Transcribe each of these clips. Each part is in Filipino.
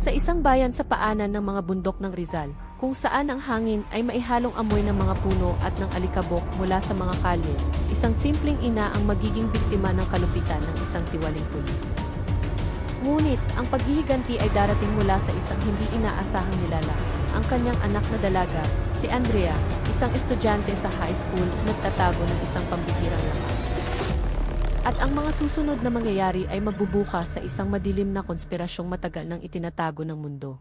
Sa isang bayan sa paanan ng mga bundok ng Rizal, kung saan ang hangin ay maihalong amoy ng mga puno at ng alikabok mula sa mga kalye, isang simpleng ina ang magiging biktima ng kalupitan ng isang tiwaling pulis. Ngunit, ang paghihiganti ay darating mula sa isang hindi inaasahang nilalang, ang kanyang anak na dalaga, si Andrea, isang estudyante sa high school na nagtatago ng isang pambihirang lakas. At ang mga susunod na mangyayari ay magbubukas sa isang madilim na konspirasyong matagal nang itinatago ng mundo.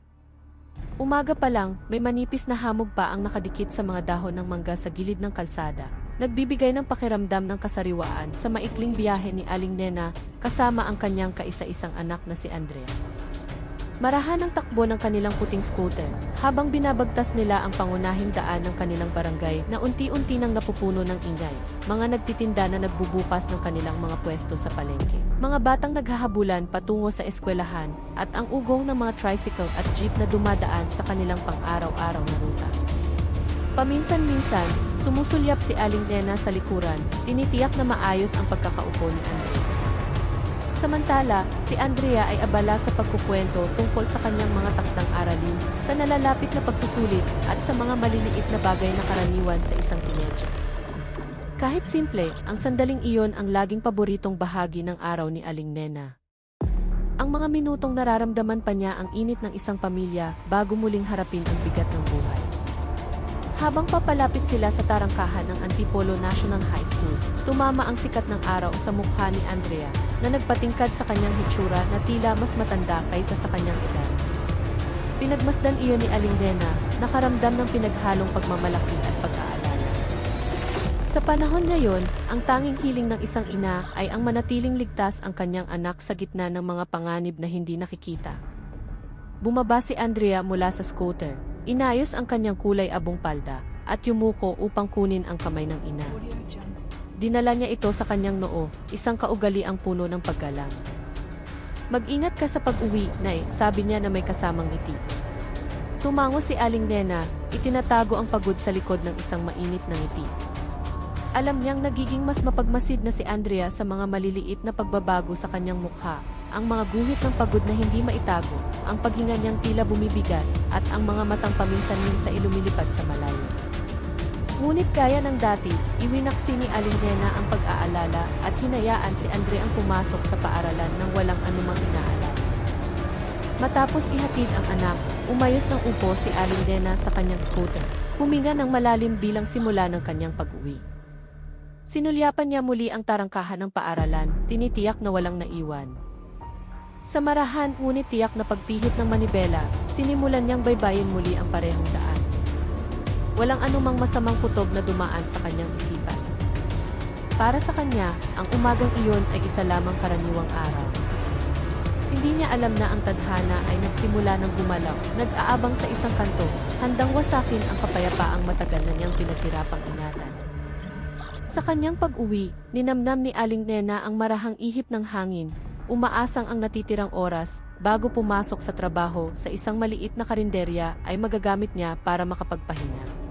Umaga pa lang, may manipis na hamog pa ang nakadikit sa mga dahon ng mangga sa gilid ng kalsada, nagbibigay ng pakiramdam ng kasariwaan sa maikling biyahe ni Aling Nena kasama ang kanyang kaisa-isang anak na si Andrea. Marahan ang takbo ng kanilang puting scooter, habang binabagtas nila ang pangunahing daan ng kanilang barangay na unti-unti nang napupuno ng ingay, mga nagtitinda na nagbubukas ng kanilang mga pwesto sa palengke, mga batang naghahabulan patungo sa eskwelahan, at ang ugong ng mga tricycle at jeep na dumadaan sa kanilang pang-araw-araw na ruta. Paminsan-minsan, sumusulyap si Aling Nena sa likuran, tinitiyak na maayos ang pagkakaupo ni Andrea. Samantala, si Andrea ay abala sa pagkukwento tungkol sa kanyang mga takdang aralin, sa nalalapit na pagsusulit, at sa mga maliliit na bagay na karaniwan sa isang teenager. Kahit simple, ang sandaling iyon ang laging paboritong bahagi ng araw ni Aling Nena. Ang mga minutong nararamdaman pa niya ang init ng isang pamilya bago muling harapin ang bigat ng buhay. Habang papalapit sila sa tarangkahan ng Antipolo National High School, tumama ang sikat ng araw sa mukha ni Andrea, na nagpatingkad sa kanyang hitsura na tila mas matanda kaysa sa kanyang edad. Pinagmasdan iyon ni Aling Nena, nakaramdam ng pinaghalong pagmamalaki at pag-aalala. Sa panahon ngayon, ang tanging hiling ng isang ina ay ang manatiling ligtas ang kanyang anak sa gitna ng mga panganib na hindi nakikita. Bumaba si Andrea mula sa scooter, inayos ang kanyang kulay abong palda, at yumuko upang kunin ang kamay ng ina. Dinala niya ito sa kanyang noo, isang kaugaliang puno ng paggalang. "Mag-ingat ka sa pag-uwi, Nay," sabi niya na may kasamang ngiti. Tumango si Aling Nena, itinatago ang pagod sa likod ng isang mainit na ngiti. Alam niyang nagiging mas mapagmasid na si Andrea sa mga maliliit na pagbabago sa kanyang mukha, ang mga guhit ng pagod na hindi maitago, ang paghinga niyang tila bumibigat, at ang mga matang paminsan-minsan ay lumilipad sa malayo. Ngunit gaya ng dati, iwinaksi ni Aling Nena ang pag-aalala at hinayaan si Andrea ang pumasok sa paaralan nang walang anumang inaalala. Matapos ihatid ang anak, umayos ng upo si Aling Nena sa kanyang scooter, huminga ng malalim bilang simula ng kanyang pag-uwi. Sinulyapan niya muli ang tarangkahan ng paaralan, tinitiyak na walang naiwan. Sa marahan ngunit tiyak na pagpihit ng manibela, sinimulan niyang baybayin muli ang parehong daan. Walang anumang masamang kutob na dumaan sa kanyang isipan. Para sa kanya, ang umagang iyon ay isa lamang karaniwang araw. Hindi niya alam na ang tadhana ay nagsimula ng gumalaw, nag-aabang sa isang kanto, handang wasakin ang kapayapaang matagal na niyang pinaghirapang ingatan. Sa kanyang pag-uwi, ninamnam ni Aling Nena ang marahang ihip ng hangin, umaasang ang natitirang oras, bago pumasok sa trabaho sa isang maliit na karinderya ay magagamit niya para makapagpahinga.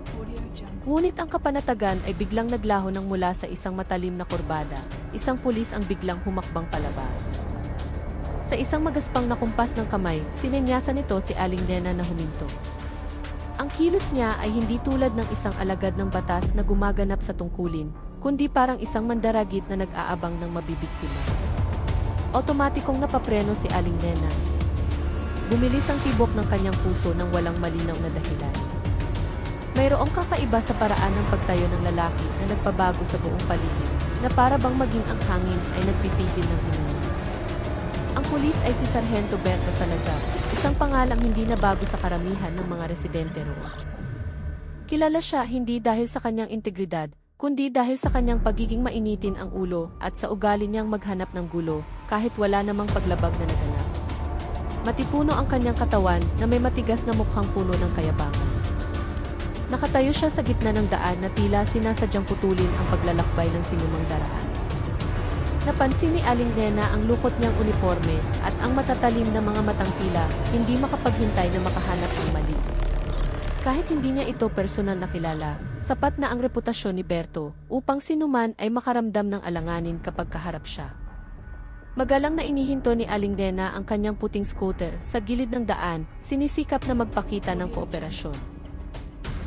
Ngunit ang kapanatagan ay biglang naglaho nang mula sa isang matalim na kurbada, isang pulis ang biglang humakbang palabas. Sa isang magaspang na kumpas ng kamay, sinenyasan nito si Aling Nena na huminto. Ang kilos niya ay hindi tulad ng isang alagad ng batas na gumaganap sa tungkulin, kundi parang isang mandaragit na nag-aabang ng mabibiktima. Otomatikong napapreno si Aling Nena. Bumilis ang tibok ng kanyang puso nang walang malinaw na dahilan. Mayroong kakaiba sa paraan ng pagtayo ng lalaki na nagpabago sa buong paligid, na para bang maging ang hangin ay nagpipigil ng hininga. Ang pulis ay si Sargento Berto Salazar, isang pangalang hindi na bago sa karamihan ng mga residente roon. Kilala siya hindi dahil sa kanyang integridad, kundi dahil sa kanyang pagiging mainitin ang ulo at sa ugali niyang maghanap ng gulo, kahit wala namang paglabag na naganap. Matipuno ang kanyang katawan na may matigas na mukhang puno ng kayabangan. Nakatayo siya sa gitna ng daan na tila sinasadyang putulin ang paglalakbay ng sinumang daraan. Napansin ni Aling Nena ang lukot niyang uniforme at ang matatalim na mga matang tila, hindi makapaghintay na makahanap ng mali. Kahit hindi niya ito personal na kilala, sapat na ang reputasyon ni Berto upang sinuman ay makaramdam ng alanganin kapag kaharap siya. Magalang na inihinto ni Aling Nena ang kanyang puting scooter sa gilid ng daan, sinisikap na magpakita ng kooperasyon.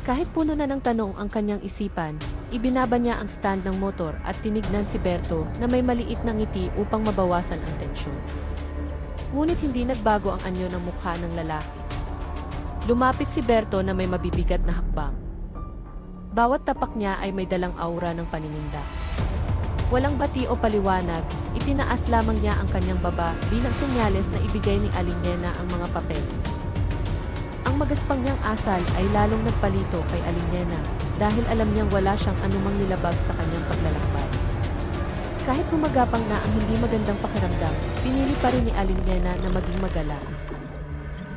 Kahit puno na ng tanong ang kanyang isipan, ibinaba niya ang stand ng motor at tinignan si Berto na may maliit na ngiti upang mabawasan ang tensyon. Ngunit hindi nagbago ang anyo ng mukha ng lalaki. Lumapit si Berto na may mabibigat na hakbang. Bawat tapak niya ay may dalang aura ng panininda. Walang bati o paliwanag, itinaas lamang niya ang kanyang baba bilang senyales na ibigay ni Aling Nena ang mga papeles. Ang magaspang niyang asal ay lalong nagpalito kay Aling Nena dahil alam niyang wala siyang anumang nilabag sa kanyang paglalakbay. Kahit gumagapang na ang hindi magandang pakiramdam, pinili pa rin ni Aling Nena na maging magalang.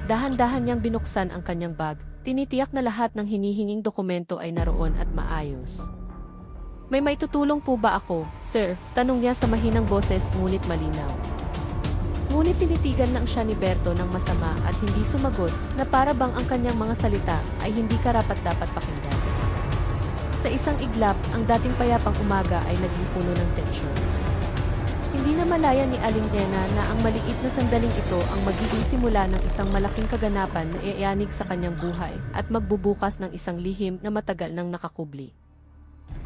Dahan-dahan niyang binuksan ang kanyang bag, tinitiyak na lahat ng hinihinging dokumento ay naroon at maayos. May maitutulong po ba ako, sir? Tanong niya sa mahinang boses ngunit malinaw. Ngunit tinitigan lang siya ni Berto ng masama at hindi sumagot na para bang ang kanyang mga salita ay hindi karapat-dapat pakinggan. Sa isang iglap, ang dating payapang umaga ay naging puno ng tensyon. Hindi na malaya ni Aling Nena na ang maliit na sandaling ito ang magiging simula ng isang malaking kaganapan na iayanig sa kanyang buhay at magbubukas ng isang lihim na matagal nang nakakubli.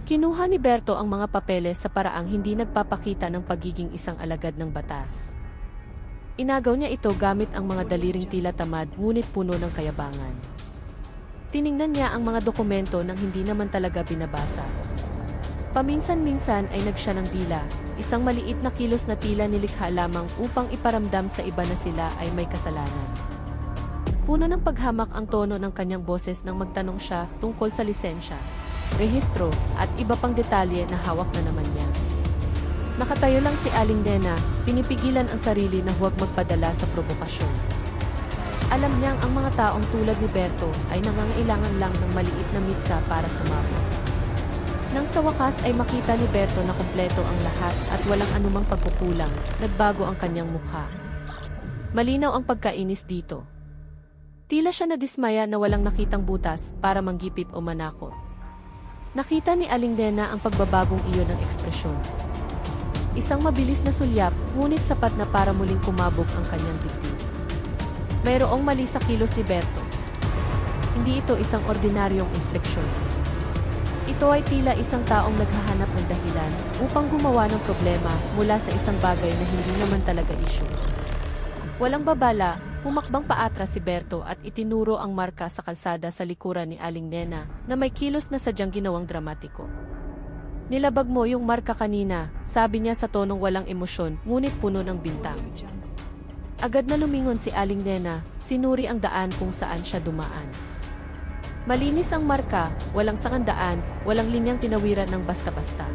Kinuha ni Berto ang mga papeles sa paraang hindi nagpapakita ng pagiging isang alagad ng batas. Inagaw niya ito gamit ang mga daliring tila tamad ngunit puno ng kayabangan. Tiningnan niya ang mga dokumento nang hindi naman talaga binabasa. Paminsan-minsan ay nagsya ng dila, isang maliit na kilos na tila nilikha lamang upang iparamdam sa iba na sila ay may kasalanan. Puno ng paghamak ang tono ng kanyang boses nang magtanong siya tungkol sa lisensya, rehistro, at iba pang detalye na hawak na naman niya. Nakatayo lang si Aling Nena, pinipigilan ang sarili na huwag magpadala sa provokasyon. Alam niyang ang mga taong tulad ni Berto ay nangangailangan lang ng maliit na mitsa para sumabot. Nang sa wakas ay makita ni Berto na kumpleto ang lahat at walang anumang pagkukulang, nagbago ang kanyang mukha. Malinaw ang pagkainis dito. Tila siya nadismaya na walang nakitang butas para manggipit o manakot. Nakita ni Aling Nena ang pagbabagong iyon ng ekspresyon. Isang mabilis na sulyap, ngunit sapat na para muling kumabog ang kanyang dibdib. Mayroong mali sa kilos ni Berto. Hindi ito isang ordinaryong inspeksyon. Ito ay tila isang taong naghahanap ng dahilan upang gumawa ng problema mula sa isang bagay na hindi naman talaga issue. Walang babala, humakbang paatras si Berto at itinuro ang marka sa kalsada sa likuran ni Aling Nena na may kilos na sadyang ginawang dramatiko. Nilabag mo yung marka kanina, sabi niya sa tonong walang emosyon ngunit puno ng bintang. Agad na lumingon si Aling Nena, sinuri ang daan kung saan siya dumaan. Malinis ang marka, walang sangandaan, walang linyang tinawiran ng basta-basta.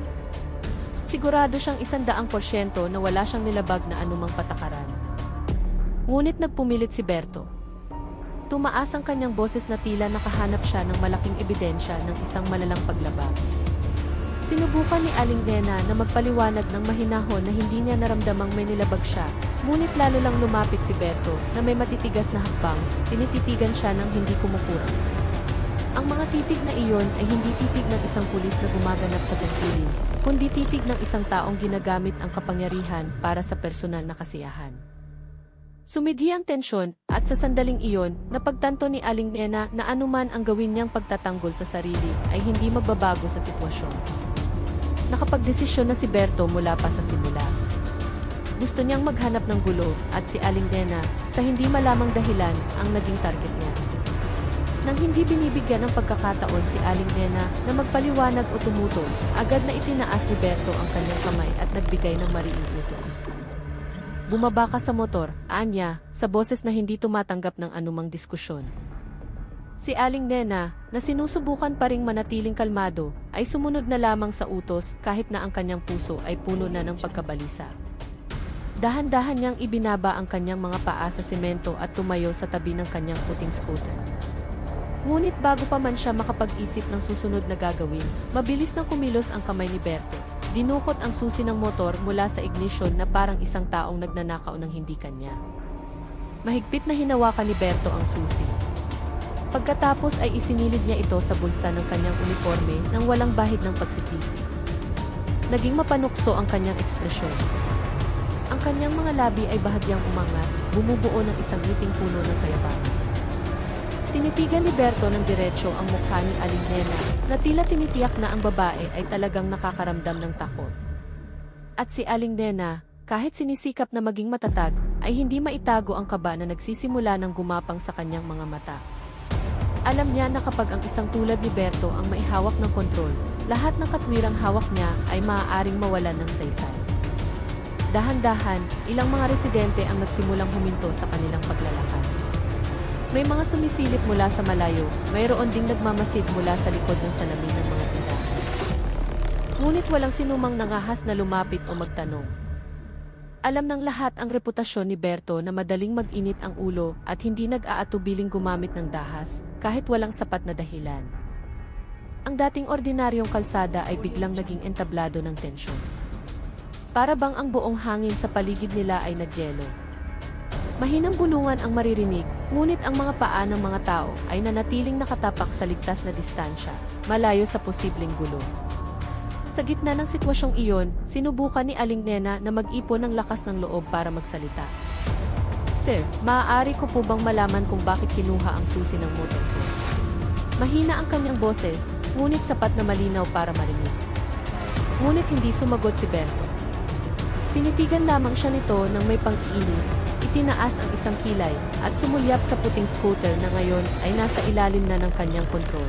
Sigurado siyang 100% na wala siyang nilabag na anumang patakaran. Ngunit nagpumilit si Berto. Tumaas ang kanyang boses na tila nakahanap siya ng malaking ebidensya ng isang malalang paglabag. Sinubukan ni Aling Nena na magpaliwanag ng mahinahon na hindi niya naramdamang may nilabag siya, ngunit lalo lang lumapit si Berto na may matitigas na hakbang, tinititigan siya ng hindi kumukurang. Ang mga titig na iyon ay hindi titig ng isang pulis na gumaganap sa tungkulin, kundi titig ng isang taong ginagamit ang kapangyarihan para sa personal na kasiyahan. Sumidhi ang tensyon, at sa sandaling iyon, napagtanto ni Aling Nena na anuman ang gawin niyang pagtatanggol sa sarili ay hindi magbabago sa sitwasyon. Nakapagdesisyon na si Berto mula pa sa simula. Gusto niyang maghanap ng gulo at si Aling Nena, sa hindi malamang dahilan, ang naging target niya. Nang hindi binibigyan ng pagkakataon si Aling Nena na magpaliwanag o tumutol, agad na itinaas ni Berto ang kanyang kamay at nagbigay ng mariing utos. Bumaba ka sa motor, anya, sa boses na hindi tumatanggap ng anumang diskusyon. Si Aling Nena, na sinusubukan pa ring manatiling kalmado, ay sumunod na lamang sa utos kahit na ang kanyang puso ay puno na ng pagkabalisa. Dahan-dahan niyang ibinaba ang kanyang mga paa sa semento at tumayo sa tabi ng kanyang puting scooter. Ngunit bago pa man siya makapag-isip ng susunod na gagawin, mabilis nang kumilos ang kamay ni Berto. Dinukot ang susi ng motor mula sa ignition na parang isang taong nagnanakaw ng hindi kanya. Mahigpit na hinawakan ni Berto ang susi. Pagkatapos ay isinilid niya ito sa bulsa ng kanyang uniforme nang walang bahid ng pagsisisi. Naging mapanukso ang kanyang ekspresyon. Ang Ang kanyang mga labi ay bahagyang umangat, bumubuo ng isang ngiting puno ng kayabangan. Tinitigan ni Berto ng diretsyo ang mukha ni Aling Nena, na tila tinitiyak na ang babae ay talagang nakakaramdam ng takot. At si Aling Nena, kahit sinisikap na maging matatag, ay hindi maitago ang kaba na nagsisimula ng gumapang sa kanyang mga mata. Alam niya na kapag ang isang tulad ni Berto ang maihawak ng kontrol, lahat ng katwirang hawak niya ay maaaring mawalan ng saysay. Dahan-dahan, ilang mga residente ang nagsimulang huminto sa kanilang paglalakad. May mga sumisilip mula sa malayo, mayroon ding nagmamasid mula sa likod ng salamin ng mga tindahan. Ngunit walang sinumang nangahas na lumapit o magtanong. Alam ng lahat ang reputasyon ni Berto na madaling mag-init ang ulo at hindi nag-aatubiling gumamit ng dahas, kahit walang sapat na dahilan. Ang dating ordinaryong kalsada ay biglang naging entablado ng tensyon. Para bang ang buong hangin sa paligid nila ay nagyelo. Mahinang bulungan ang maririnig, ngunit ang mga paa ng mga tao ay nanatiling nakatapak sa ligtas na distansya, malayo sa posibleng gulo. Sa gitna ng sitwasyong iyon, sinubukan ni Aling Nena na mag-ipon ng lakas ng loob para magsalita. "Sir, maaari ko po bang malaman kung bakit kinuha ang susi ng motor ko?" Mahina ang kanyang boses, ngunit sapat na malinaw para marinig. Ngunit hindi sumagot si Berto. Tinitigan lamang siya nito ng may pang-iinis, itinaas ang isang kilay, at sumulyap sa puting scooter na ngayon ay nasa ilalim na ng kanyang kontrol.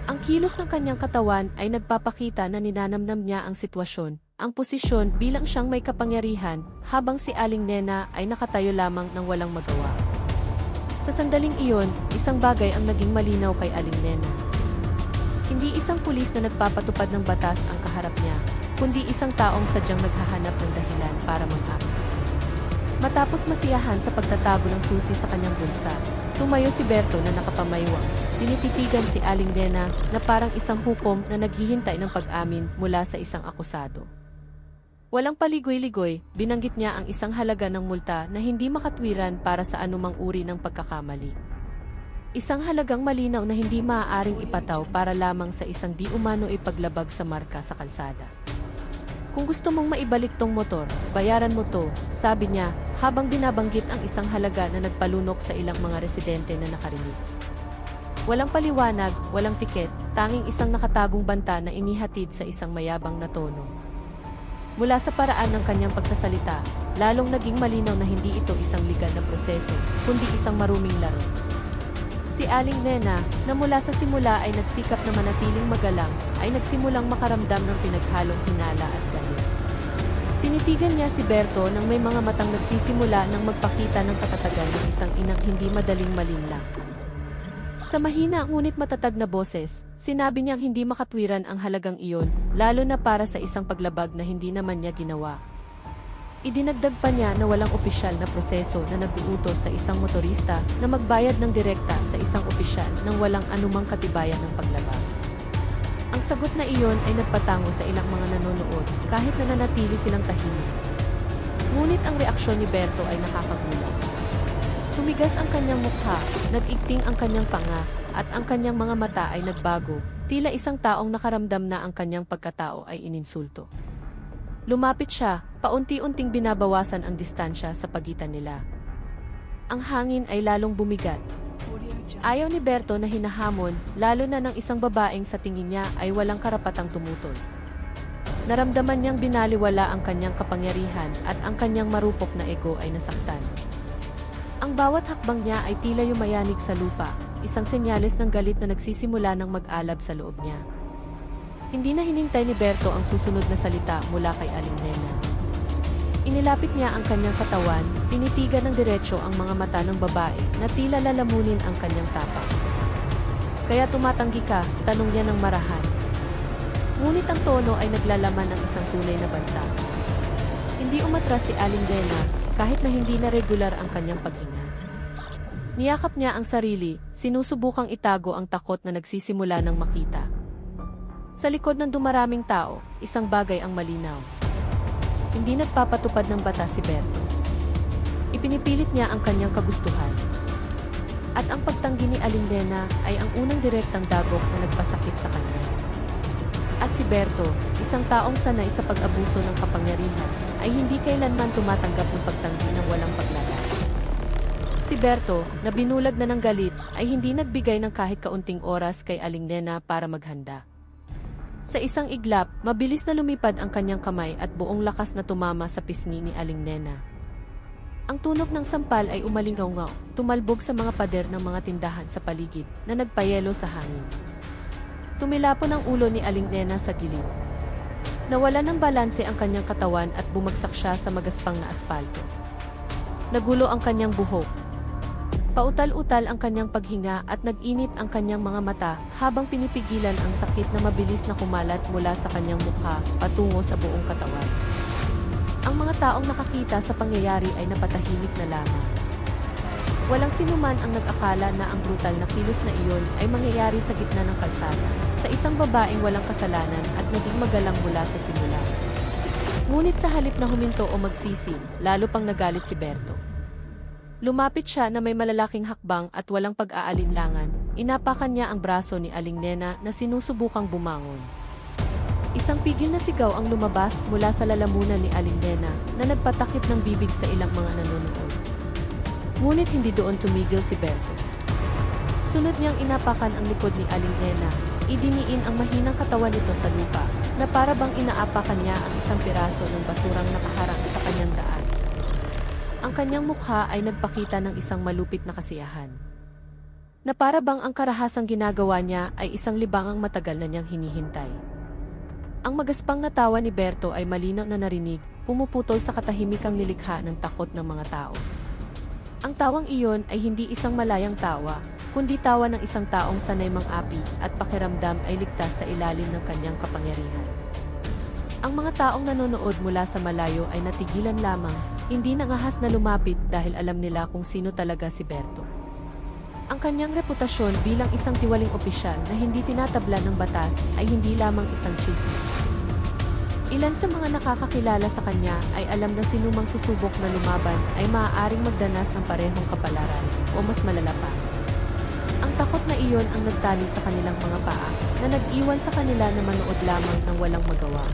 Ang kilos ng kanyang katawan ay nagpapakita na ninanamnam niya ang sitwasyon, ang posisyon bilang siyang may kapangyarihan, habang si Aling Nena ay nakatayo lamang ng walang magawa. Sa sandaling iyon, isang bagay ang naging malinaw kay Aling Nena. Hindi isang pulis na nagpapatupad ng batas ang kaharap niya, kundi isang taong sadyang naghahanap ng dahilan para mag-act. Matapos masiyahan sa pagtatago ng susi sa kanyang bulsa, tumayo si Berto na nakapamaywang. Tinititigan si Aling Nena na parang isang hukom na naghihintay ng pag-amin mula sa isang akusado. Walang paligoy-ligoy, binanggit niya ang isang halaga ng multa na hindi makatwiran para sa anumang uri ng pagkakamali. Isang halagang malinaw na hindi maaaring ipataw para lamang sa isang di umano ipaglabag sa marka sa kalsada. "Kung gusto mong maibalik tong motor, bayaran mo to," sabi niya, habang binabanggit ang isang halaga na nagpalunok sa ilang mga residente na nakarinig. Walang paliwanag, walang tiket, tanging isang nakatagong banta na inihatid sa isang mayabang na tono. Mula sa paraan ng kanyang pagsasalita, lalong naging malinaw na hindi ito isang legal na proseso, kundi isang maruming laro. Si Aling Nena, na mula sa simula ay nagsikap na manatiling magalang, ay nagsimulang makaramdam ng pinaghalong hinala at galit. Tinitigan niya si Berto nang may mga matang nagsisimula ng magpakita ng katatagan ng isang inang hindi madaling malinlang. Sa mahina ngunit matatag na boses, sinabi niyang hindi makatwiran ang halagang iyon, lalo na para sa isang paglabag na hindi naman niya ginawa. Idinagdag pa niya na walang opisyal na proseso na nag-uutos sa isang motorista na magbayad ng direkta sa isang opisyal nang walang anumang katibayan ng paglabag. Ang sagot na iyon ay nagpatango sa ilang mga nanonood kahit na nanatili silang tahimik. Ngunit ang reaksyon ni Berto ay nakakagulat. Tumigas ang kanyang mukha, nag-igting ang kanyang panga, at ang kanyang mga mata ay nagbago, tila isang taong nakaramdam na ang kanyang pagkatao ay ininsulto. Lumapit siya, paunti-unting binabawasan ang distansya sa pagitan nila. Ang hangin ay lalong bumigat. Ayaw ni Berto na hinahamon, lalo na ng isang babaeng sa tingin niya ay walang karapatang tumutol. Naramdaman niyang binaliwala ang kanyang kapangyarihan at ang kanyang marupok na ego ay nasaktan. Ang bawat hakbang niya ay tila yumayanig sa lupa, isang senyales ng galit na nagsisimula ng mag-alab sa loob niya. Hindi na hinintay ni Berto ang susunod na salita mula kay Aling Nena. Inilapit niya ang kanyang katawan, tinitigan ng diretsyo ang mga mata ng babae na tila lalamunin ang kanyang tapak. "Kaya tumatanggi ka?" tanong niya ng marahan. Ngunit ang tono ay naglalaman ng isang tunay na banta. Hindi umatras si Aling Nena, kahit na hindi na regular ang kanyang paghinga. Niyakap niya ang sarili, sinusubukang itago ang takot na nagsisimula ng makita. Sa likod ng dumaraming tao, isang bagay ang malinaw. Hindi nagpapatupad ng batas si Berto. Ipinipilit niya ang kanyang kagustuhan. At ang pagtanggi ni Aling Nena ay ang unang direktang dagok na nagpasakit sa kanya. At si Berto, isang taong sanay sa pag-abuso ng kapangyarihan, ay hindi kailanman tumatanggap ng pagtanggi ng walang paglalas. Si Berto, na binulag na ng galit, ay hindi nagbigay ng kahit kaunting oras kay Aling Nena para maghanda. Sa isang iglap, mabilis na lumipad ang kanyang kamay at buong lakas na tumama sa pisngi ni Aling Nena. Ang tunog ng sampal ay umalingaw-ngaw, tumalbog sa mga pader ng mga tindahan sa paligid na nagpayelo sa hangin. Tumilapon ang ulo ni Aling Nena sa gilid. Nawala ng balanse ang kanyang katawan at bumagsak siya sa magaspang na aspalto. Nagulo ang kanyang buhok. Pautal-utal ang kanyang paghinga at nag-init ang kanyang mga mata habang pinipigilan ang sakit na mabilis na kumalat mula sa kanyang mukha patungo sa buong katawan. Ang mga taong nakakita sa pangyayari ay napatahimik na lamang. Walang sinuman ang nag-akala na ang brutal na kilos na iyon ay mangyayari sa gitna ng kalsada, sa isang babaeng walang kasalanan at naging magalang mula sa simula. Ngunit sa halip na huminto o magsisi, lalo pang nagalit si Berto. Lumapit siya na may malalaking hakbang at walang pag-aalinlangan, inapakan niya ang braso ni Aling Nena na sinusubukang bumangon. Isang pigil na sigaw ang lumabas mula sa lalamunan ni Aling Nena na nagpatakip ng bibig sa ilang mga nanonood. Ngunit hindi doon tumigil si Berto. Sunod niyang inapakan ang likod ni Aling Nena, idiniin ang mahinang katawan nito sa lupa, na para bang inaapakan niya ang isang piraso ng basurang nakaharang sa kanyang daan. Ang kanyang mukha ay nagpakita ng isang malupit na kasiyahan. Na para bang ang karahasang ginagawa niya ay isang libangang matagal na niyang hinihintay. Ang magaspang na tawa ni Berto ay malinaw na narinig, pumuputol sa katahimikang nilikha ng takot ng mga tao. Ang tawang iyon ay hindi isang malayang tawa, kundi tawa ng isang taong sanay mang-api at pakiramdam ay ligtas sa ilalim ng kanyang kapangyarihan. Ang mga taong nanonood mula sa malayo ay natigilan lamang, hindi nangahas na lumapit dahil alam nila kung sino talaga si Berto. Ang kanyang reputasyon bilang isang tiwaling opisyal na hindi tinatabla ng batas ay hindi lamang isang chismis. Ilan sa mga nakakakilala sa kanya ay alam na sinumang susubok na lumaban ay maaaring magdanas ng parehong kapalaran o mas malala pa. Ang takot na iyon ang nagtali sa kanilang mga paa na nag-iwan sa kanila na manood lamang ng walang magawa.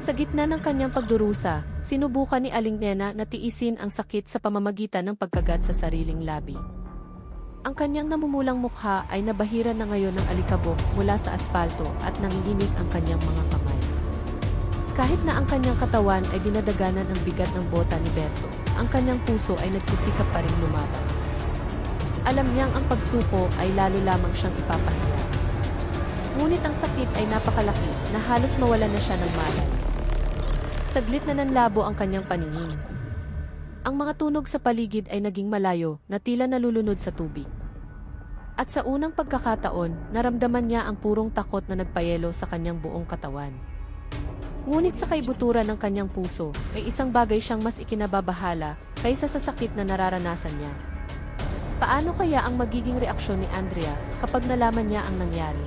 Sa gitna ng kanyang pagdurusa, sinubukan ni Aling Nena na tiisin ang sakit sa pamamagitan ng pagkagat sa sariling labi. Ang kanyang namumulang mukha ay nabahiran na ngayon ng alikabok mula sa aspalto at nanginginig ang kanyang mga kamay. Kahit na ang kanyang katawan ay dinadaganan ng bigat ng bota ni Berto, ang kanyang puso ay nagsisikap pa rin lumaban. Alam niyang ang pagsuko ay lalo lamang siyang ipapahiya. Ngunit ang sakit ay napakalaki na halos mawalan na siya ng malay. Saglit na nanlabo ang kanyang paningin. Ang mga tunog sa paligid ay naging malayo na tila nalulunod sa tubig. At sa unang pagkakataon, naramdaman niya ang purong takot na nagpayelo sa kanyang buong katawan. Ngunit sa kaibuturan ng kanyang puso, ay isang bagay siyang mas ikinababahala kaysa sa sakit na nararanasan niya. Paano kaya ang magiging reaksyon ni Andrea kapag nalaman niya ang nangyari?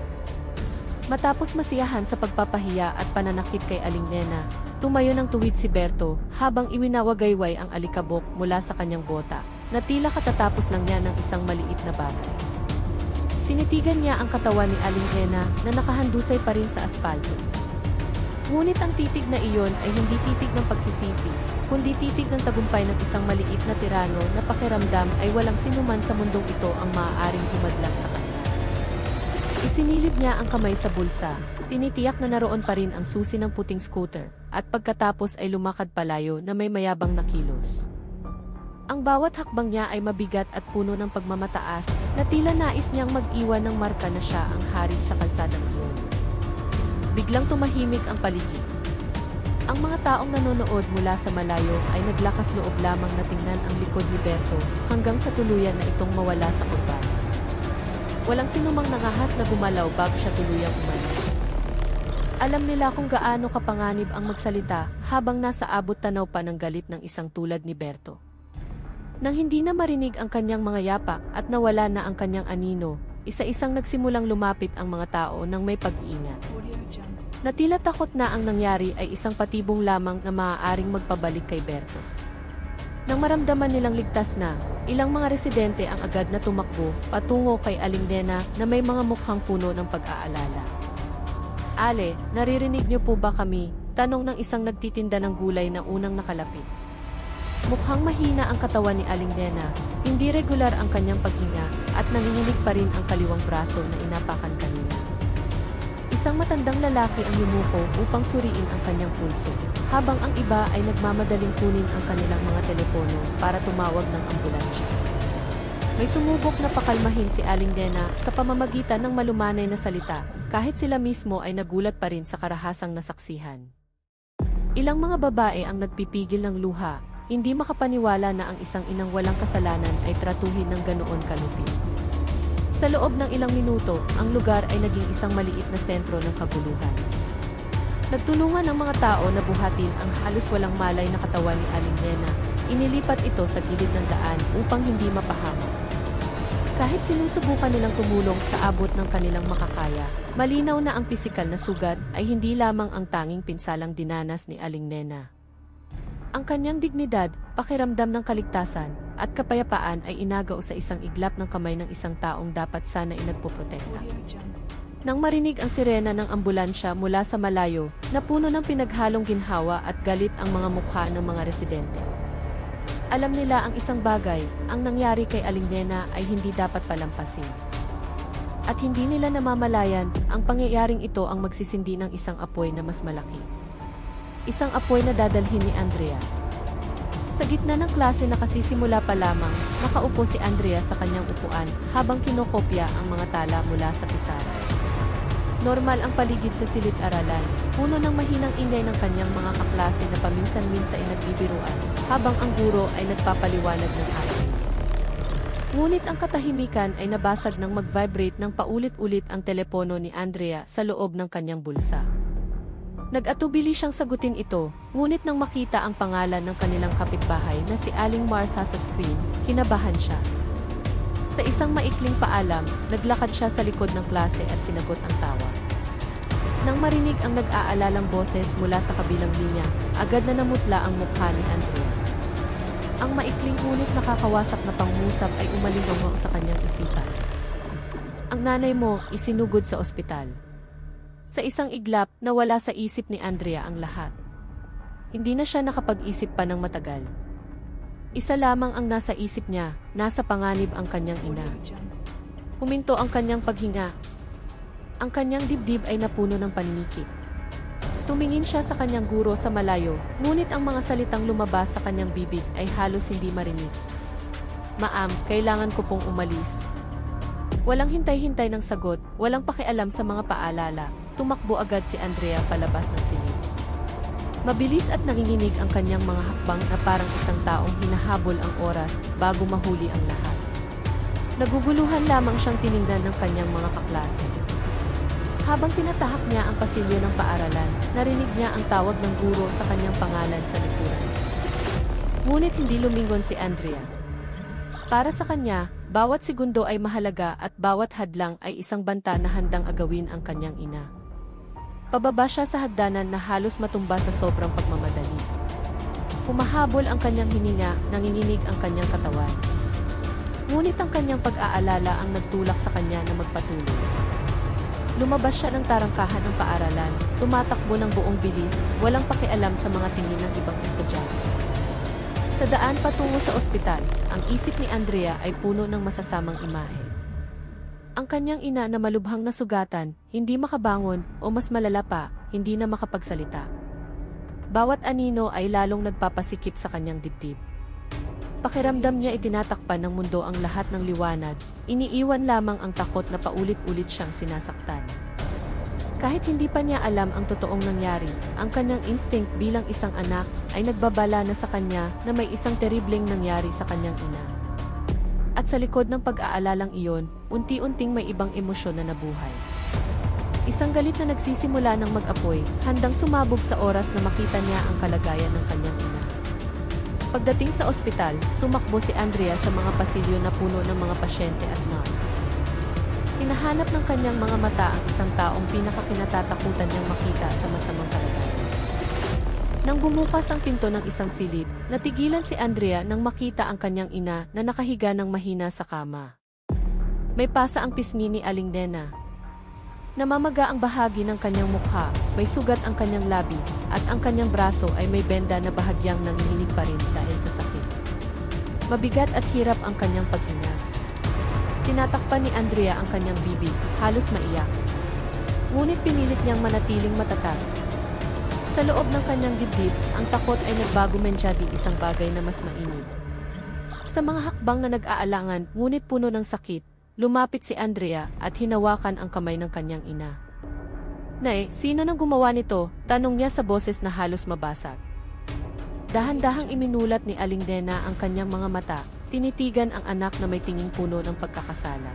Matapos masiyahan sa pagpapahiya at pananakit kay Aling Nena, tumayo ng tuwid si Berto habang iwinawagayway ang alikabok mula sa kanyang bota, na tila katatapos lang niya ng isang maliit na bagay. Tinitigan niya ang katawan ni Aling Nena na nakahandusay pa rin sa aspalto. Ngunit ang titig na iyon ay hindi titig ng pagsisisi, kundi titig ng tagumpay ng isang maliit na tirano na pakiramdam ay walang sinuman sa mundong ito ang maaaring humadlang sa kanya. Isinilid niya ang kamay sa bulsa, tinitiyak na naroon pa rin ang susi ng puting scooter, at pagkatapos ay lumakad palayo na may mayabang na kilos. Ang bawat hakbang niya ay mabigat at puno ng pagmamataas, na tila nais niyang mag-iwan ng marka na siya ang hari sa kalsadang iyon. Biglang tumahimik ang paligid. Ang mga taong nanonood mula sa malayo ay naglakas loob lamang na tingnan ang likod ni Berto hanggang sa tuluyan na itong mawala sa kurbada. Walang sinumang nangahas na gumalaw bago siya tuluyang umalis. Alam nila kung gaano kapanganib ang magsalita habang nasa abot tanaw pa ng galit ng isang tulad ni Berto. Nang hindi na marinig ang kanyang mga yapak at nawala na ang kanyang anino, isa-isang nagsimulang lumapit ang mga tao nang may pag-iingat. Na tila takot na ang nangyari ay isang patibong lamang na maaaring magpabalik kay Berto. Nang maramdaman nilang ligtas na, ilang mga residente ang agad na tumakbo patungo kay Aling Nena na may mga mukhang puno ng pag-aalala. "Ale, naririnig niyo po ba kami?" Tanong ng isang nagtitinda ng gulay na unang nakalapit. Mukhang mahina ang katawan ni Aling Nena, hindi regular ang kanyang paghinga, at nanginginig pa rin ang kaliwang braso na inapakan kanina. Isang matandang lalaki ang yumuko upang suriin ang kanyang pulso, habang ang iba ay nagmamadaling kunin ang kanilang mga telepono para tumawag ng ambulansya. May sumubok na pakalmahin si Aling Nena sa pamamagitan ng malumanay na salita, kahit sila mismo ay nagulat pa rin sa karahasang nasaksihan. Ilang mga babae ang nagpipigil ng luha, hindi makapaniwala na ang isang inang walang kasalanan ay tratuhin ng ganoon kalupit. Sa loob ng ilang minuto, ang lugar ay naging isang maliit na sentro ng kaguluhan. Nagtulungan ang mga tao na buhatin ang halos walang malay na katawan ni Aling Nena. Inilipat ito sa gilid ng daan upang hindi mapahamak. Kahit sinusubukan nilang tumulong sa abot ng kanilang makakaya, malinaw na ang pisikal na sugat ay hindi lamang ang tanging pinsalang dinanas ni Aling Nena. Ang kanyang dignidad, pakiramdam ng kaligtasan, at kapayapaan ay inagaw sa isang iglap ng kamay ng isang taong dapat sana inagpoprotekta. Nang marinig ang sirena ng ambulansya mula sa malayo, napuno ng pinaghalong ginhawa at galit ang mga mukha ng mga residente. Alam nila ang isang bagay, ang nangyari kay Aling Nena ay hindi dapat palampasin. At hindi nila namamalayan, ang pangyayaring ito ang magsisindi ng isang apoy na mas malaki. Isang apoy na dadalhin ni Andrea. Sa gitna ng klase na kasisimula pa lamang, nakaupo si Andrea sa kanyang upuan habang kinokopya ang mga tala mula sa pisara. Normal ang paligid sa silid-aralan, puno ng mahinang ingay ng kanyang mga kaklase na paminsan-minsan ay nagbibiruan, habang ang guro ay nagpapaliwanag ng aral. Ngunit ang katahimikan ay nabasag nang mag-vibrate ng paulit-ulit ang telepono ni Andrea sa loob ng kanyang bulsa. Nag-atubili siyang sagutin ito, ngunit nang makita ang pangalan ng kanilang kapitbahay na si Aling Martha sa screen, kinabahan siya. Sa isang maikling paalam, naglakad siya sa likod ng klase at sinagot ang tawa. Nang marinig ang nag-aalalang boses mula sa kabilang linya, agad na namutla ang mukha ni Andrea. Ang maikling ngunit nakakawasak na pangmusap ay umalingaw sa kanyang isipan. Ang nanay mo, isinugod sa ospital. Sa isang iglap, nawala sa isip ni Andrea ang lahat. Hindi na siya nakapag-isip pa ng matagal. Isa lamang ang nasa isip niya, nasa panganib ang kanyang ina. Huminto ang kanyang paghinga. Ang kanyang dibdib ay napuno ng paninikip. Tumingin siya sa kanyang guro sa malayo, ngunit ang mga salitang lumabas sa kanyang bibig ay halos hindi marinig. Ma'am, kailangan ko pong umalis. Walang hintay-hintay ng sagot, walang pakialam sa mga paalala. Tumakbo agad si Andrea palabas ng silid. Mabilis at nanginginig ang kanyang mga hakbang na parang isang taong hinahabol ang oras bago mahuli ang lahat. Naguguluhan lamang siyang tiningnan ng kanyang mga kaklase. Habang tinatahak niya ang pasilyo ng paaralan, narinig niya ang tawag ng guro sa kanyang pangalan sa likuran. Ngunit hindi lumingon si Andrea. Para sa kanya, bawat segundo ay mahalaga at bawat hadlang ay isang banta na handang agawin ang kanyang ina. Pababa siya sa hagdanan na halos matumba sa sobrang pagmamadali. Humahabol ang kanyang hininga, nanginginig ang kanyang katawan. Ngunit ang kanyang pag-aalala ang nagtulak sa kanya na magpatuloy. Lumabas siya ng tarangkahan ng paaralan, tumatakbo ng buong bilis, walang pakialam sa mga tingin ng ibang estudyante. Sa daan patungo sa ospital, ang isip ni Andrea ay puno ng masasamang imahe. Ang kanyang ina na malubhang nasugatan, hindi makabangon, o mas malala pa, hindi na makapagsalita. Bawat anino ay lalong nagpapasikip sa kanyang dibdib. Pakiramdam niya itinatakpan ng mundo ang lahat ng liwanag, iniiwan lamang ang takot na paulit-ulit siyang sinasaktan. Kahit hindi pa niya alam ang totoong nangyari, ang kanyang instinct bilang isang anak ay nagbabala na sa kanya na may isang terribleng nangyari sa kanyang ina. At sa likod ng pag-aalalang iyon, unti-unting may ibang emosyon na nabuhay. Isang galit na nagsisimula ng mag-apoy, handang sumabog sa oras na makita niya ang kalagayan ng kanyang ina. Pagdating sa ospital, tumakbo si Andrea sa mga pasilyo na puno ng mga pasyente at nurse. Hinahanap ng kanyang mga mata ang isang taong pinakakinatatakutan niyang makita sa masamang kalagayan. Nang bumukas ang pinto ng isang silid, natigilan si Andrea nang makita ang kanyang ina na nakahiga ng mahina sa kama. May pasa ang pisngi ni Aling Nena. Namamaga ang bahagi ng kanyang mukha, may sugat ang kanyang labi, at ang kanyang braso ay may benda na bahagyang nanginginig pa rin dahil sa sakit. Mabigat at hirap ang kanyang paghinga. Tinatakpan ni Andrea ang kanyang bibig, halos maiyak. Ngunit pinilit niyang manatiling matatag. Sa loob ng kanyang dibdib, ang takot ay nagbago mensyadi isang bagay na mas mainit. Sa mga hakbang na nag-aalangan, ngunit puno ng sakit, lumapit si Andrea at hinawakan ang kamay ng kanyang ina. "Nay, sino nang gumawa nito?" tanong niya sa boses na halos mabasag. Dahan-dahang iminulat ni Aling Nena ang kanyang mga mata, tinitigan ang anak na may tinging puno ng pagkakasala.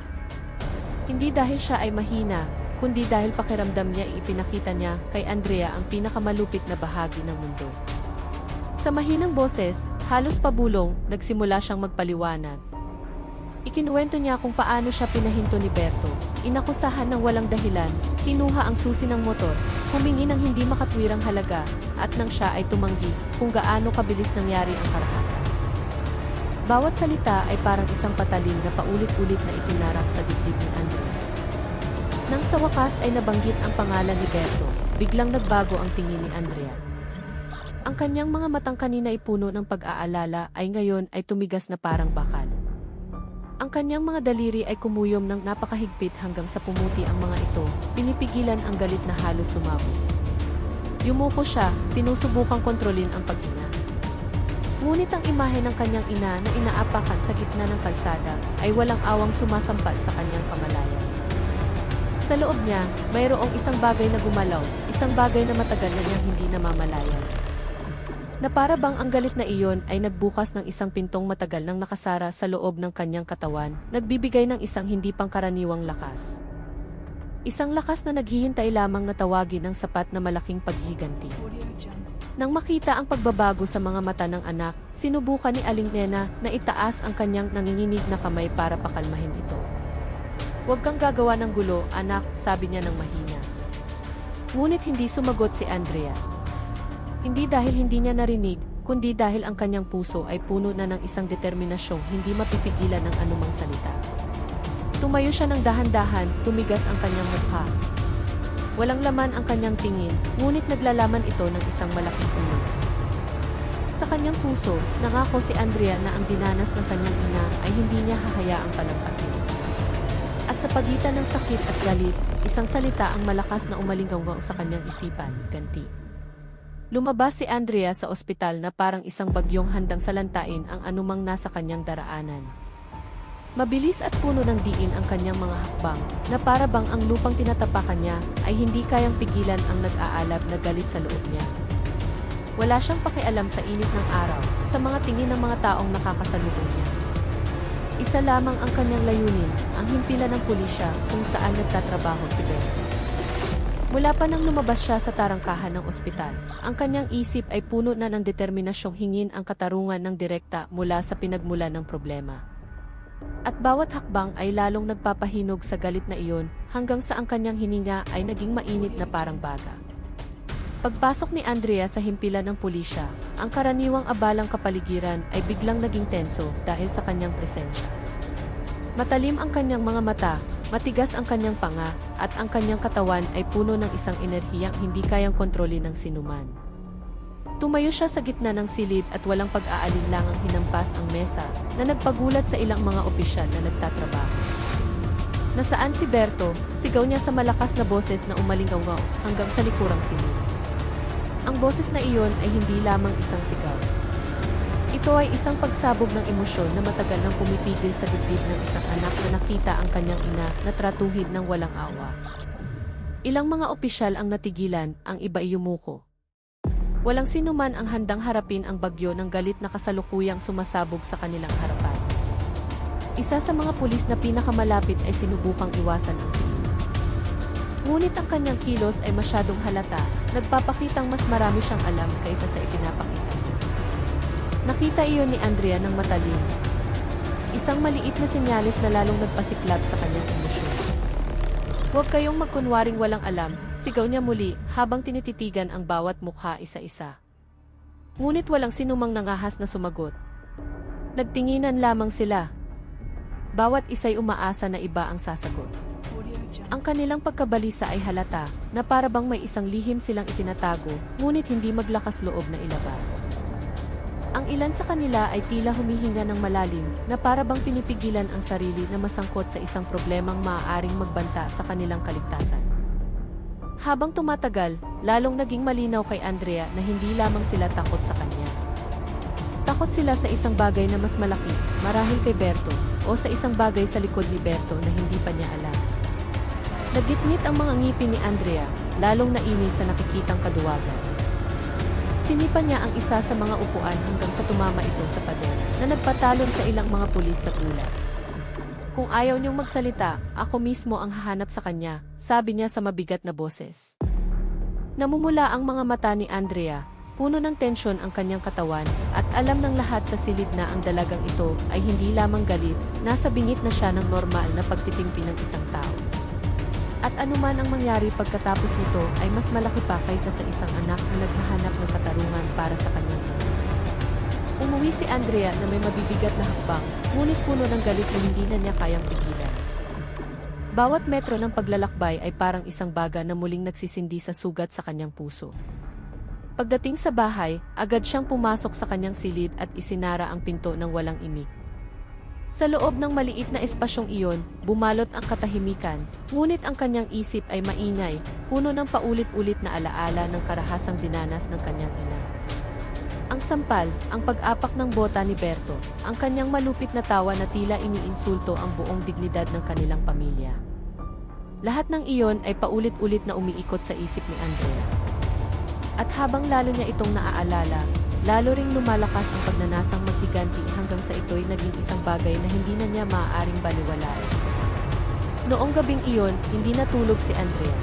Hindi dahil siya ay mahina, kundi dahil pakiramdam niya ipinakita niya kay Andrea ang pinakamalupit na bahagi ng mundo. Sa mahinang boses, halos pabulong, nagsimula siyang magpaliwanag. Ikinuwento niya kung paano siya pinahinto ni Berto, inakusahan ng walang dahilan, kinuha ang susi ng motor, humingi ng hindi makatwirang halaga, at nang siya ay tumanggi kung gaano kabilis nangyari ang karahasan. Bawat salita ay parang isang patalim na paulit-ulit na itinarak sa dibdib ni Andrea. Nang sa wakas ay nabanggit ang pangalan ni Berto, biglang nagbago ang tingin ni Andrea. Ang kanyang mga matang kanina ay puno ng pag-aalala ay ngayon ay tumigas na parang bakal. Ang kanyang mga daliri ay kumuyom ng napakahigpit hanggang sa pumuti ang mga ito, pinipigilan ang galit na halos sumabog. Yumuko siya, sinusubukang kontrolin ang paghinga. Ngunit ang imahe ng kanyang ina na inaapakan sa gitna ng kalsada ay walang awang sumasampal sa kanyang kamalayan. Sa loob niya, mayroong isang bagay na gumalaw, isang bagay na matagal na niyang hindi namamalayan. Na para bang ang galit na iyon ay nagbukas ng isang pintong matagal nang nakasara sa loob ng kanyang katawan, nagbibigay ng isang hindi pangkaraniwang lakas. Isang lakas na naghihintay lamang na tawagin ng sapat na malaking paghiganti. Nang makita ang pagbabago sa mga mata ng anak, sinubukan ni Aling Nena na itaas ang kanyang nanginginig na kamay para pakalmahin ito. "Huwag kang gagawa ng gulo, anak," sabi niya ng mahina. Ngunit hindi sumagot si Andrea. Hindi dahil hindi niya narinig, kundi dahil ang kanyang puso ay puno na ng isang determinasyong hindi mapipigilan ng anumang salita. Tumayo siya ng dahan-dahan, tumigas ang kanyang mukha. Walang laman ang kanyang tingin, ngunit naglalaman ito ng isang malaking unos. Sa kanyang puso, nangako si Andrea na ang dinanas ng kanyang ina ay hindi niya hahayaang palampasin. At sa pagitan ng sakit at galit, isang salita ang malakas na umalinggaw sa kanyang isipan, ganti. Lumabas si Andrea sa ospital na parang isang bagyong handang salantain ang anumang nasa kanyang daraanan. Mabilis at puno ng diin ang kanyang mga hakbang, na para bang ang lupang tinatapakan niya ay hindi kayang pigilan ang nag-aalab na galit sa loob niya. Wala siyang pakialam sa init ng araw, sa mga tingin ng mga taong nakakasalubong niya. Isa lamang ang kanyang layunin, ang himpilan ng pulisya kung saan nagtatrabaho si Berto. Mula pa nang lumabas siya sa tarangkahan ng ospital, ang kanyang isip ay puno na ng determinasyong hingin ang katarungan ng direkta mula sa pinagmulan ng problema. At bawat hakbang ay lalong nagpapahinog sa galit na iyon hanggang sa ang kanyang hininga ay naging mainit na parang baga. Pagpasok ni Andrea sa himpilan ng pulisya, ang karaniwang abalang kapaligiran ay biglang naging tenso dahil sa kanyang presensya. Matalim ang kanyang mga mata, matigas ang kanyang panga, at ang kanyang katawan ay puno ng isang enerhiyang hindi kayang kontrolin ng sinuman. Tumayo siya sa gitna ng silid at walang pag-aalinlangang hinampas ang mesa na nagpagulat sa ilang mga opisyal na nagtatrabaho. "Nasaan si Berto?" sigaw niya sa malakas na boses na umalingaw hanggang sa likurang silid. Ang boses na iyon ay hindi lamang isang sigaw. Ito ay isang pagsabog ng emosyon na matagal nang pumipigil sa dibdib ng isang anak na nakita ang kanyang ina na tratuhin ng walang awa. Ilang mga opisyal ang natigilan, ang iba ay yumuko. Walang sinuman ang handang harapin ang bagyo ng galit na kasalukuyang sumasabog sa kanilang harapan. Isa sa mga pulis na pinakamalapit ay sinubukang iwasan ang tingin. Ngunit ang kanyang kilos ay masyadong halata, nagpapakitang mas marami siyang alam kaysa sa ipinapakita niya. Nakita iyon ni Andrea ng matalim. Isang maliit na senyales na lalong nagpasiklab sa kanyang emosyon. "Huwag kayong magkunwaring walang alam," sigaw niya muli habang tinititigan ang bawat mukha isa-isa. Ngunit walang sinumang nangahas na sumagot. Nagtinginan lamang sila. Bawat isa'y umaasa na iba ang sasagot. Ang kanilang pagkabalisa ay halata, na para bang may isang lihim silang itinatago, ngunit hindi maglakas loob na ilabas. Ang ilan sa kanila ay tila humihinga ng malalim, na para bang pinipigilan ang sarili na masangkot sa isang problemang maaaring magbanta sa kanilang kaligtasan. Habang tumatagal, lalong naging malinaw kay Andrea na hindi lamang sila takot sa kanya. Takot sila sa isang bagay na mas malaki, marahil kay Berto, o sa isang bagay sa likod ni Berto na hindi pa niya alam. Nagitnit ang mga ngipin ni Andrea, lalong nainis sa nakikitang kaduwagan. Sinipa niya ang isa sa mga upuan hanggang sa tumama ito sa pader, na nagpatalon sa ilang mga pulis sa gulat. Kung ayaw niyong magsalita, ako mismo ang hahanap sa kanya, sabi niya sa mabigat na boses. Namumula ang mga mata ni Andrea, puno ng tensyon ang kanyang katawan, at alam ng lahat sa silid na ang dalagang ito ay hindi lamang galit, nasa bingit na siya ng normal na pagtitimpi ng isang tao. At anuman ang mangyari pagkatapos nito ay mas malaki pa kaysa sa isang anak na naghahanap ng katarungan para sa kanyang ina. Umuwi si Andrea na may mabibigat na hakbang, ngunit puno ng galit na hindi na niya kayang pigilan. Bawat metro ng paglalakbay ay parang isang baga na muling nagsisindi sa sugat sa kanyang puso. Pagdating sa bahay, agad siyang pumasok sa kanyang silid at isinara ang pinto ng walang imik. Sa loob ng maliit na espasyong iyon, bumalot ang katahimikan, ngunit ang kanyang isip ay maingay, puno ng paulit-ulit na alaala ng karahasang dinanas ng kanyang ina. Ang sampal, ang pag-apak ng bota ni Berto, ang kanyang malupit na tawa na tila iniinsulto ang buong dignidad ng kanilang pamilya. Lahat ng iyon ay paulit-ulit na umiikot sa isip ni Andrea. At habang lalo niya itong naaalala, lalo ring lumalakas ang pagnanasang maghiganti hanggang sa ito'y naging isang bagay na hindi na niya maaaring baliwalain. Noong gabing iyon, hindi natulog si Andrea.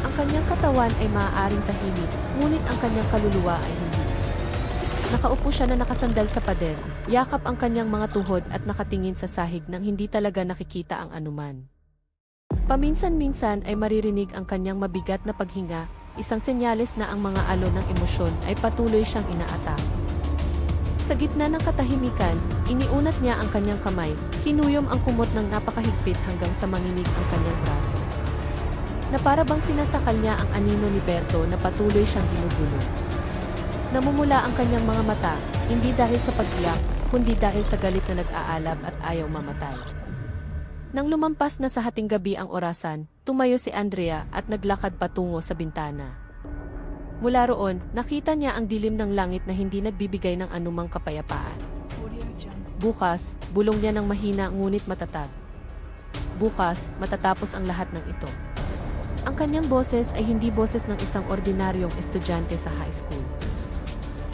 Ang kanyang katawan ay maaaring tahimik, ngunit ang kanyang kaluluwa ay hindi. Nakaupo siya na nakasandal sa pader, yakap ang kanyang mga tuhod at nakatingin sa sahig nang hindi talaga nakikita ang anuman. Paminsan-minsan ay maririnig ang kanyang mabigat na paghinga, isang senyales na ang mga alon ng emosyon ay patuloy siyang inaatake. Sa gitna ng katahimikan, iniunat niya ang kanyang kamay, kinuyom ang kumot ng napakahigpit hanggang sa manginig ang kanyang braso. Na para bang sinasakal niya ang anino ni Berto na patuloy siyang ginugulo. Namumula ang kanyang mga mata, hindi dahil sa pag-iyak, kundi dahil sa galit na nag-aalab at ayaw mamatay. Nang lumampas na sa hating gabi ang orasan, tumayo si Andrea at naglakad patungo sa bintana. Mula roon, nakita niya ang dilim ng langit na hindi nagbibigay ng anumang kapayapaan. Bukas, bulong niya ng mahina ngunit matatag. Bukas, matatapos ang lahat ng ito. Ang kanyang boses ay hindi boses ng isang ordinaryong estudyante sa high school.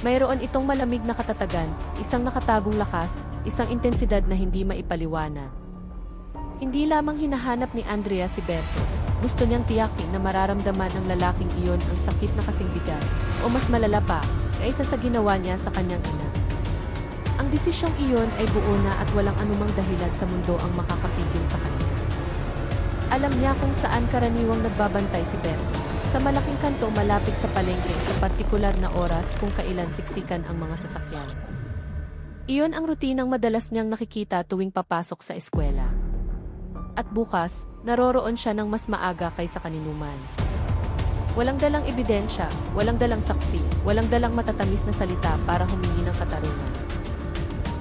Mayroon itong malamig na katatagan, isang nakatagong lakas, isang intensidad na hindi maipaliwanag. Hindi lamang hinahanap ni Andrea si Berto. Gusto niyang tiyakin na mararamdaman ng lalaking iyon ang sakit na kasing bigat, o mas malala pa, kaysa sa ginawa niya sa kanyang ina. Ang desisyong iyon ay buo na at walang anumang dahilan sa mundo ang makakapigil sa kanya. Alam niya kung saan karaniwang nagbabantay si Berto. Sa malaking kanto malapit sa palengke sa partikular na oras kung kailan siksikan ang mga sasakyan. Iyon ang rutinang madalas niyang nakikita tuwing papasok sa eskwela. At bukas, naroroon siya ng mas maaga kaysa kaninuman. Walang dalang ebidensya, walang dalang saksi, walang dalang matatamis na salita para humingi ng katarungan.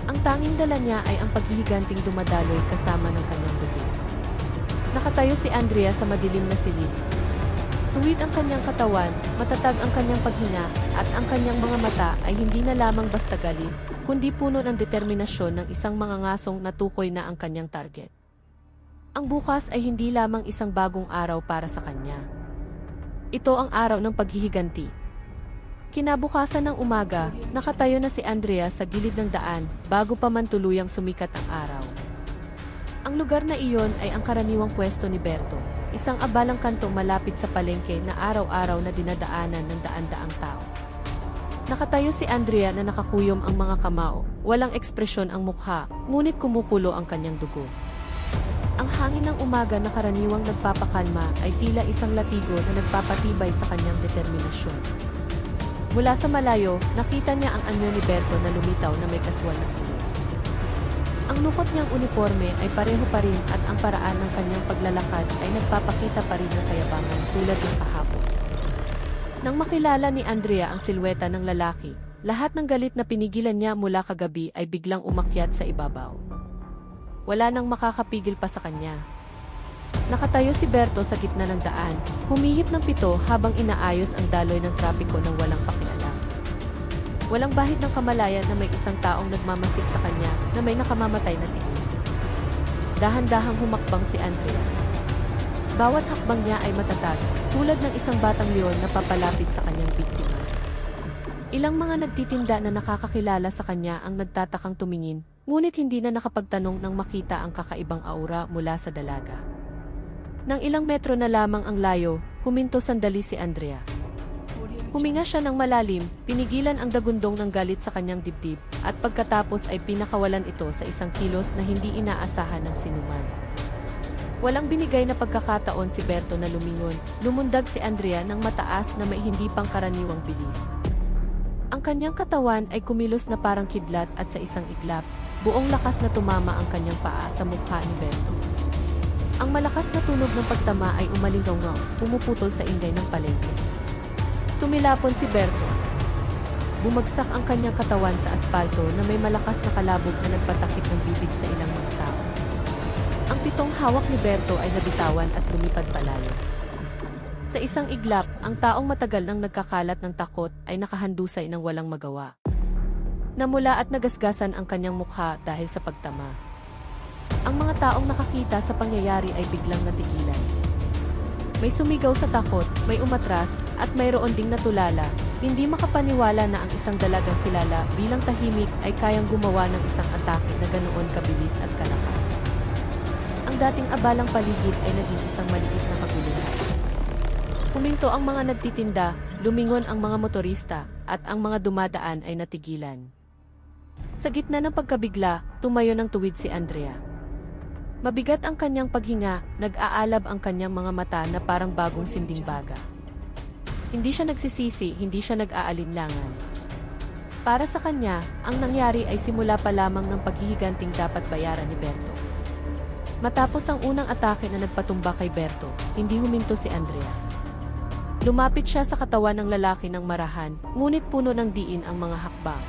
Ang tanging dala niya ay ang paghihiganting dumadaloy kasama ng kanyang bebe. Nakatayo si Andrea sa madilim na silid. Tuwid ang kanyang katawan, matatag ang kanyang paghinga, at ang kanyang mga mata ay hindi na lamang basta galit, kundi puno ng determinasyon ng isang mangangasong natukoy na ang kanyang target. Ang bukas ay hindi lamang isang bagong araw para sa kanya. Ito ang araw ng paghihiganti. Kinabukasan ng umaga, nakatayo na si Andrea sa gilid ng daan bago pa man tuluyang sumikat ang araw. Ang lugar na iyon ay ang karaniwang pwesto ni Berto, isang abalang kanto malapit sa palengke na araw-araw na dinadaanan ng daan-daang tao. Nakatayo si Andrea na nakakuyom ang mga kamao, walang ekspresyon ang mukha, ngunit kumukulo ang kanyang dugo. Ang hangin ng umaga na karaniwang nagpapakalma ay tila isang latigo na nagpapatibay sa kanyang determinasyon. Mula sa malayo, nakita niya ang anyo ni Berto na lumitaw na may kaswal na kilos. Ang lukot niyang uniforme ay pareho pa rin at ang paraan ng kanyang paglalakad ay nagpapakita pa rin ng kayabangan tulad ng kahapon. Nang makilala ni Andrea ang silweta ng lalaki, lahat ng galit na pinigilan niya mula kagabi ay biglang umakyat sa ibabaw. Wala nang makakapigil pa sa kanya. Nakatayo si Berto sa gitna ng daan, humihip ng pito habang inaayos ang daloy ng trapiko ng walang pakialam. Walang bahid ng kamalayan na may isang taong nagmamasid sa kanya na may nakamamatay na tingin. Dahan-dahang humakbang si Andrea. Bawat hakbang niya ay matatag, tulad ng isang batang leon na papalapit sa kanyang biktima. Ilang mga nagtitinda na nakakakilala sa kanya ang nagtatakang tumingin, ngunit hindi na nakapagtanong nang makita ang kakaibang aura mula sa dalaga. Nang ilang metro na lamang ang layo, huminto sandali si Andrea. Huminga siya ng malalim, pinigilan ang dagundong ng galit sa kanyang dibdib, at pagkatapos ay pinakawalan ito sa isang kilos na hindi inaasahan ng sinuman. Walang binigay na pagkakataon si Berto na lumingon, lumundag si Andrea ng mataas na may hindi pangkaraniwang bilis. Ang kanyang katawan ay kumilos na parang kidlat at sa isang iglap, buong lakas na tumama ang kanyang paa sa mukha ni Berto. Ang malakas na tunog ng pagtama ay umalingaw-ngaw, pumuputol sa ingay ng palengke. Tumilapon si Berto. Bumagsak ang kanyang katawan sa aspalto na may malakas na kalabog na nagpatakip ng bibig sa ilang mga tao. Ang pitong hawak ni Berto ay nabitawan at lumipad palayo. Sa isang iglap, ang taong matagal nang nagkakalat ng takot ay nakahandusay ng walang magawa. Namula at nagasgasan ang kanyang mukha dahil sa pagtama. Ang mga taong nakakita sa pangyayari ay biglang natigilan. May sumigaw sa takot, may umatras, at mayroon ding natulala, hindi makapaniwala na ang isang dalagang kilala bilang tahimik ay kayang gumawa ng isang atake na ganoon kabilis at kalakas. Ang dating abalang paligid ay naging isang maliit na kaguluhan. Huminto ang mga nagtitinda, lumingon ang mga motorista, at ang mga dumadaan ay natigilan. Sa gitna ng pagkabigla, tumayo ng tuwid si Andrea. Mabigat ang kanyang paghinga, nag-aalab ang kanyang mga mata na parang bagong sinding baga. Hindi siya nagsisisi, hindi siya nag-aalinlangan. Para sa kanya, ang nangyari ay simula pa lamang ng paghihiganting dapat bayaran ni Berto. Matapos ang unang atake na nagpatumba kay Berto, hindi huminto si Andrea. Lumapit siya sa katawan ng lalaki ng marahan, ngunit puno ng diin ang mga hakbang.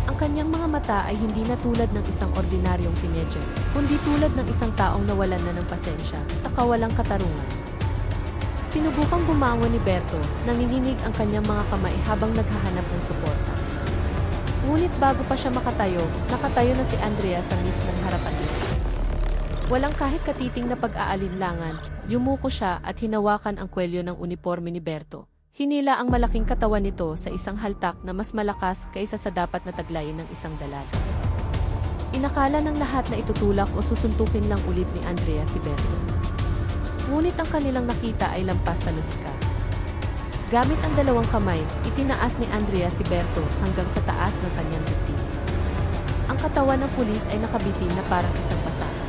Ang kanyang mga mata ay hindi na tulad ng isang ordinaryong teenager, kundi tulad ng isang taong nawalan na ng pasensya sa kawalang katarungan. Sinubukang bumangon ni Berto, nanginginig ang kanyang mga kamay habang naghahanap ng suporta. Ngunit bago pa siya nakatayo na si Andrea sa mismong harapan niya. Walang kahit katiting na pag-aalinlangan, yumuko siya at hinawakan ang kwelyo ng uniforme ni Berto. Hinila ang malaking katawan nito sa isang haltak na mas malakas kaysa sa dapat na taglayin ng isang dalaga. Inakala ng lahat na itutulak o susuntukin lang ulit ni Andrea si Berto. Ngunit ang kanilang nakita ay lampas sa lohika. Gamit ang dalawang kamay, itinaas ni Andrea si Berto hanggang sa taas ng kanyang dibdib. Ang katawan ng pulis ay nakabitin na parang isang pasahan.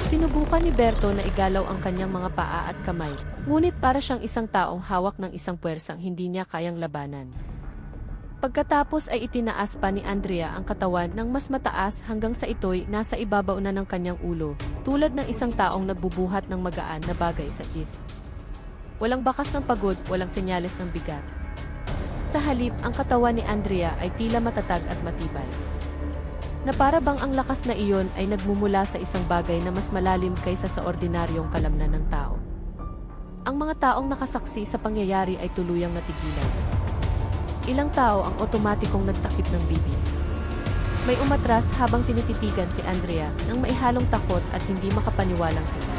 Sinubukan ni Berto na igalaw ang kanyang mga paa at kamay, ngunit para siyang isang taong hawak ng isang puwersang hindi niya kayang labanan. Pagkatapos ay itinaas pa ni Andrea ang katawan ng mas mataas hanggang sa ito'y nasa ibabaw na ng kanyang ulo, tulad ng isang taong nagbubuhat ng magaan na bagay sa jeep. Walang bakas ng pagod, walang senyales ng bigat. Sa halip, ang katawan ni Andrea ay tila matatag at matibay. Na para bang ang lakas na iyon ay nagmumula sa isang bagay na mas malalim kaysa sa ordinaryong kalamnan ng tao. Ang mga taong nakasaksi sa pangyayari ay tuluyang natigilan. Ilang tao ang otomatikong nagtakip ng bibig. May umatras habang tinititigan si Andrea ng maihalong takot at hindi makapaniwalang tingin.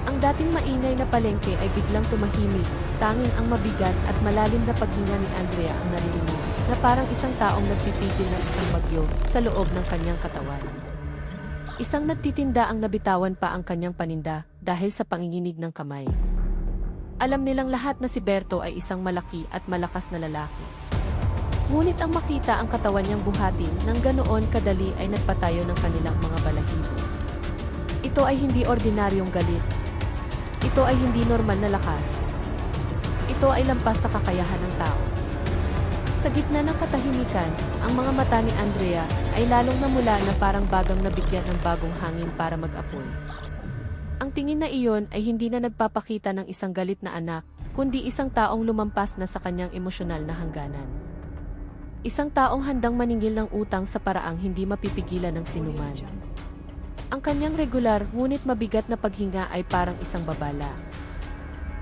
Ang dating maingay na palengke ay biglang tumahimik, tanging ang mabigat at malalim na paghinga ni Andrea ang naririnig, na parang isang taong nagpipigil ng isang bagyo sa loob ng kanyang katawan. Isang nagtitinda ang nabitawan pa ang kanyang paninda dahil sa panginginig ng kamay. Alam nilang lahat na si Berto ay isang malaki at malakas na lalaki. Ngunit ang makita ang katawan niyang buhatin ng ganoon kadali ay nagpatayo ng kanilang mga balahibo. Ito ay hindi ordinaryong galit. Ito ay hindi normal na lakas. Ito ay lampas sa kakayahan ng tao. Sa Sa gitna ng katahimikan, ang mga mata ni Andrea ay lalong namula na parang bagang nabigyan ng bagong hangin para mag-apoy. Ang tingin na iyon ay hindi na nagpapakita ng isang galit na anak, kundi isang taong lumampas na sa kanyang emosyonal na hangganan. Isang taong handang maningil ng utang sa paraang hindi mapipigilan ng sinuman. Ang kanyang regular ngunit mabigat na paghinga ay parang isang babala.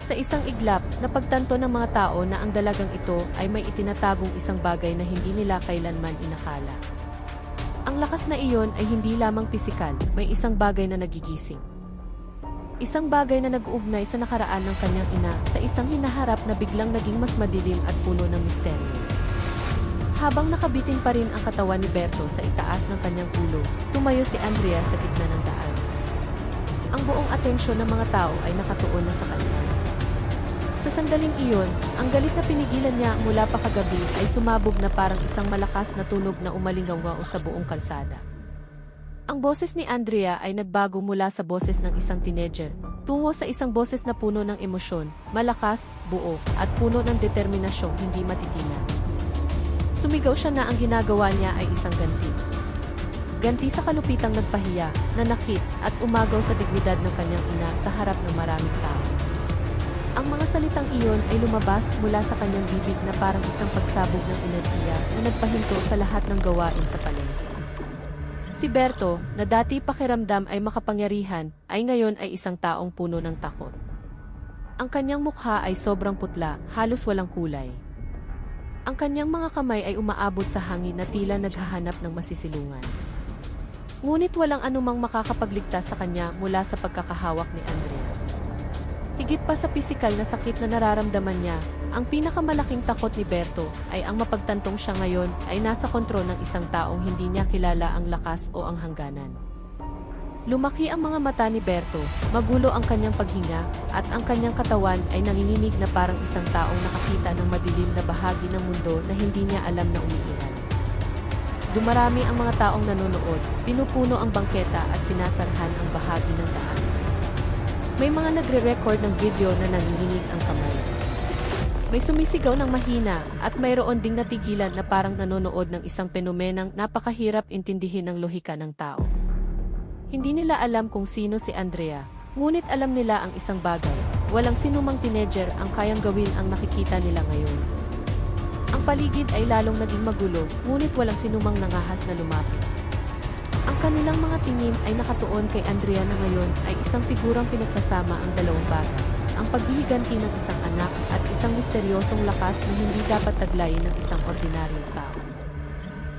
Sa isang iglap, napagtanto ng mga tao na ang dalagang ito ay may itinatagong isang bagay na hindi nila kailanman inakala. Ang lakas na iyon ay hindi lamang pisikal, may isang bagay na nagigising. Isang bagay na nag-uugnay sa nakaraan ng kanyang ina sa isang hinaharap na biglang naging mas madilim at puno ng misteryo. Habang nakabitin pa rin ang katawan ni Berto sa itaas ng kanyang ulo, tumayo si Andrea sa gitna ng daan. Ang buong atensyon ng mga tao ay nakatuon na sa kanya. Sa sandaling iyon, ang galit na pinigilan niya mula pa kagabi ay sumabog na parang isang malakas na tunog na umalingaw sa buong kalsada. Ang boses ni Andrea ay nagbago mula sa boses ng isang teenager, tungo sa isang boses na puno ng emosyon, malakas, buo, at puno ng determinasyong hindi matitinag. Sumigaw siya na ang ginagawa niya ay isang ganti. Ganti sa kalupitang nagpahiya, nanakit, at umagaw sa dignidad ng kanyang ina sa harap ng maraming tao. Ang mga salitang iyon ay lumabas mula sa kanyang bibig na parang isang pagsabog ng enerhiya na nagpahinto sa lahat ng gawain sa palengke. Si Berto, na dati pakiramdam ay makapangyarihan, ay ngayon ay isang taong puno ng takot. Ang kanyang mukha ay sobrang putla, halos walang kulay. Ang kanyang mga kamay ay umaabot sa hangin na tila naghahanap ng masisilungan. Ngunit walang anumang makakapagligtas sa kanya mula sa pagkakahawak ni Andrea. Higit pa sa pisikal na sakit na nararamdaman niya, ang pinakamalaking takot ni Berto ay ang mapagtantong siya ngayon ay nasa kontrol ng isang taong hindi niya kilala ang lakas o ang hangganan. Lumaki ang mga mata ni Berto, magulo ang kanyang paghinga, at ang kanyang katawan ay nanginginig na parang isang taong nakakita ng madilim na bahagi ng mundo na hindi niya alam na umiiral. Dumarami ang mga taong nanonood, pinupuno ang bangketa at sinasarhan ang bahagi ng daan. May mga nagre-record ng video na nanginginig ang kamay. May sumisigaw ng mahina at mayroon ding natigilan na parang nanonood ng isang fenomenang napakahirap intindihin ng lohika ng tao. Hindi nila alam kung sino si Andrea, ngunit alam nila ang isang bagay, walang sinumang teenager ang kayang gawin ang nakikita nila ngayon. Ang paligid ay lalong naging magulo, ngunit walang sinumang nangahas na lumapit. Ang kanilang mga tingin ay nakatuon kay Andrea na ngayon ay isang figurang pinagsasama ang dalawang bagay, ang paghihiganti ng isang anak at isang misteryosong lakas na hindi dapat taglayin ng isang ordinaryong tao.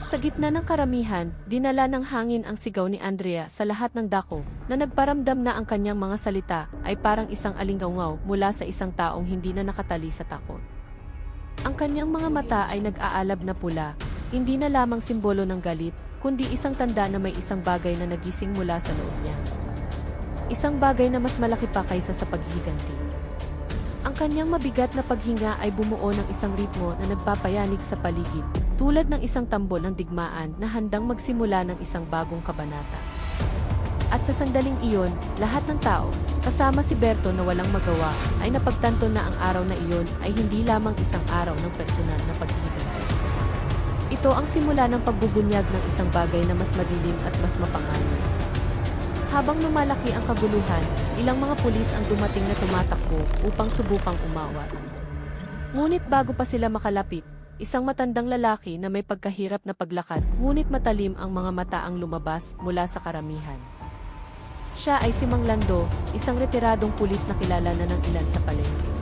Sa gitna ng karamihan, dinala ng hangin ang sigaw ni Andrea sa lahat ng dako, na nagparamdam na ang kanyang mga salita ay parang isang alingawngaw mula sa isang taong hindi na nakatali sa takot. Ang kanyang mga mata ay nag-aalab na pula, hindi na lamang simbolo ng galit, kundi isang tanda na may isang bagay na nagising mula sa loob niya. Isang bagay na mas malaki pa kaysa sa paghihiganti. Ang kanyang mabigat na paghinga ay bumuo ng isang ritmo na nagpapayanig sa paligid, tulad ng isang tambol ng digmaan na handang magsimula ng isang bagong kabanata. At sa sandaling iyon, lahat ng tao, kasama si Berto na walang magawa, ay napagtanto na ang araw na iyon ay hindi lamang isang araw ng personal na paghihiganti. Ito ang simula ng pagbubunyag ng isang bagay na mas madilim at mas mapanganib. Habang lumalaki ang kaguluhan, ilang mga pulis ang dumating na tumatakbo upang subukang umawat. Ngunit bago pa sila makalapit, isang matandang lalaki na may pagkahirap na paglakad, ngunit matalim ang mga mata ang lumabas mula sa karamihan. Siya ay si Mang Lando, isang retiradong pulis na kilala na ng ilan sa palengke.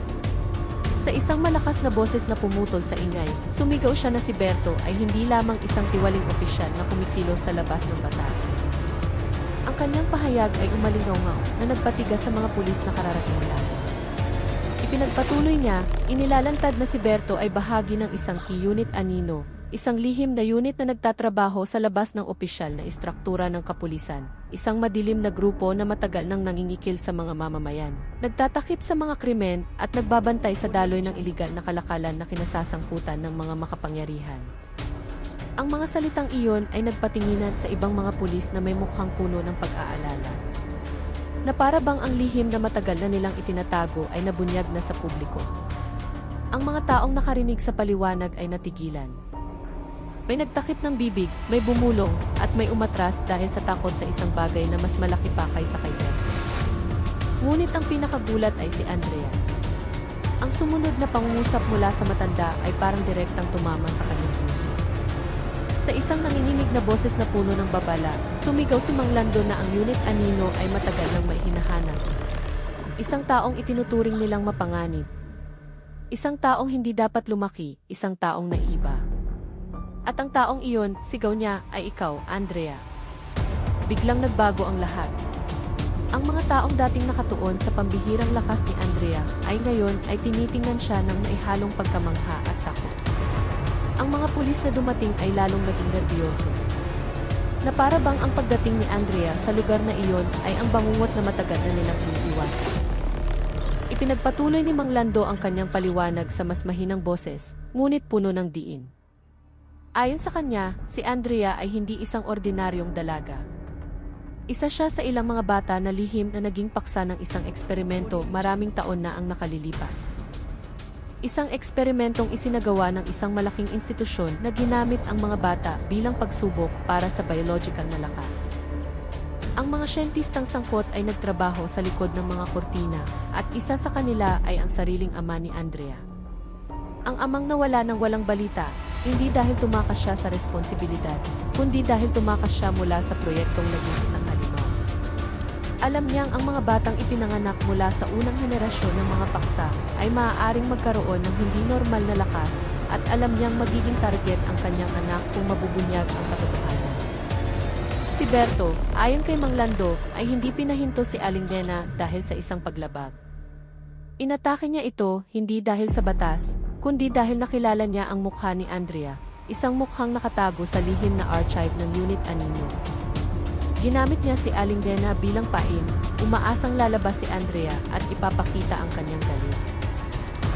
Sa isang malakas na boses na pumutol sa ingay, sumigaw siya na si Berto ay hindi lamang isang tiwaling opisyal na kumikilos sa labas ng batas. Ang kanyang pahayag ay umalingaw na nagpatigas sa mga pulis na kararating lang. Ipinagpatuloy niya, inilalantad na si Berto ay bahagi ng isang key unit anino, isang lihim na unit na nagtatrabaho sa labas ng opisyal na istruktura ng kapulisan, isang madilim na grupo na matagal nang nangingikil sa mga mamamayan, nagtatakip sa mga krimen at nagbabantay sa daloy ng iligal na kalakalan na kinasasangkutan ng mga makapangyarihan. Ang mga salitang iyon ay nagpatinginan sa ibang mga pulis na may mukhang puno ng pag-aalala. Na para bang ang lihim na matagal na nilang itinatago ay nabunyag na sa publiko. Ang mga taong nakarinig sa paliwanag ay natigilan. May nagtakip ng bibig, may bumulong, at may umatras dahil sa takot sa isang bagay na mas malaki pa kaysa kay Berto. Ngunit ang pinakagulat ay si Andrea. Ang sumunod na pangungusap mula sa matanda ay parang direktang tumama sa kanyang puso. Sa isang nanginginig na boses na puno ng babala, sumigaw si Mang Lando na ang Unit Anino ay matagal nang may hinahanap. Isang taong itinuturing nilang mapanganib. Isang taong hindi dapat lumaki, isang taong naiba. At ang taong iyon, sigaw niya, ay ikaw, Andrea. Biglang nagbago ang lahat. Ang mga taong dating nakatuon sa pambihirang lakas ni Andrea ay ngayon ay tinitingnan siya ng maihalong pagkamangha at takot. Ang mga pulis na dumating ay lalong naging nerbiyoso. Na para bang ang pagdating ni Andrea sa lugar na iyon ay ang bangungot na matagal na nilang iniiwasan. Ipinagpatuloy ni Mang Lando ang kanyang paliwanag sa mas mahinang boses, ngunit puno ng diin. Ayon sa kanya, si Andrea ay hindi isang ordinaryong dalaga. Isa siya sa ilang mga bata na lihim na naging paksa ng isang eksperimento maraming taon na ang nakalilipas. Isang eksperimentong isinagawa ng isang malaking institusyon na ginamit ang mga bata bilang pagsubok para sa biological na lakas. Ang mga siyentistang sangkot ay nagtrabaho sa likod ng mga kortina at isa sa kanila ay ang sariling ama ni Andrea. Ang amang nawala ng walang balita, hindi dahil tumakas siya sa responsibilidad, kundi dahil tumakas siya mula sa proyektong naging isang halimaw. Alam niyang ang mga batang ipinanganak mula sa unang henerasyon ng mga paksa ay maaaring magkaroon ng hindi normal na lakas at alam niyang magiging target ang kanyang anak kung mabubunyag ang katotohanan. Si Berto, ayon kay Mang Lando, ay hindi pinahinto si Aling Nena dahil sa isang paglabag. Inatake niya ito hindi dahil sa batas, kundi dahil nakilala niya ang mukha ni Andrea, isang mukhang nakatago sa lihim na archive ng Unit Anino. Ginamit niya si Aling Nena bilang pain, umaasang lalabas si Andrea at ipapakita ang kanyang galit.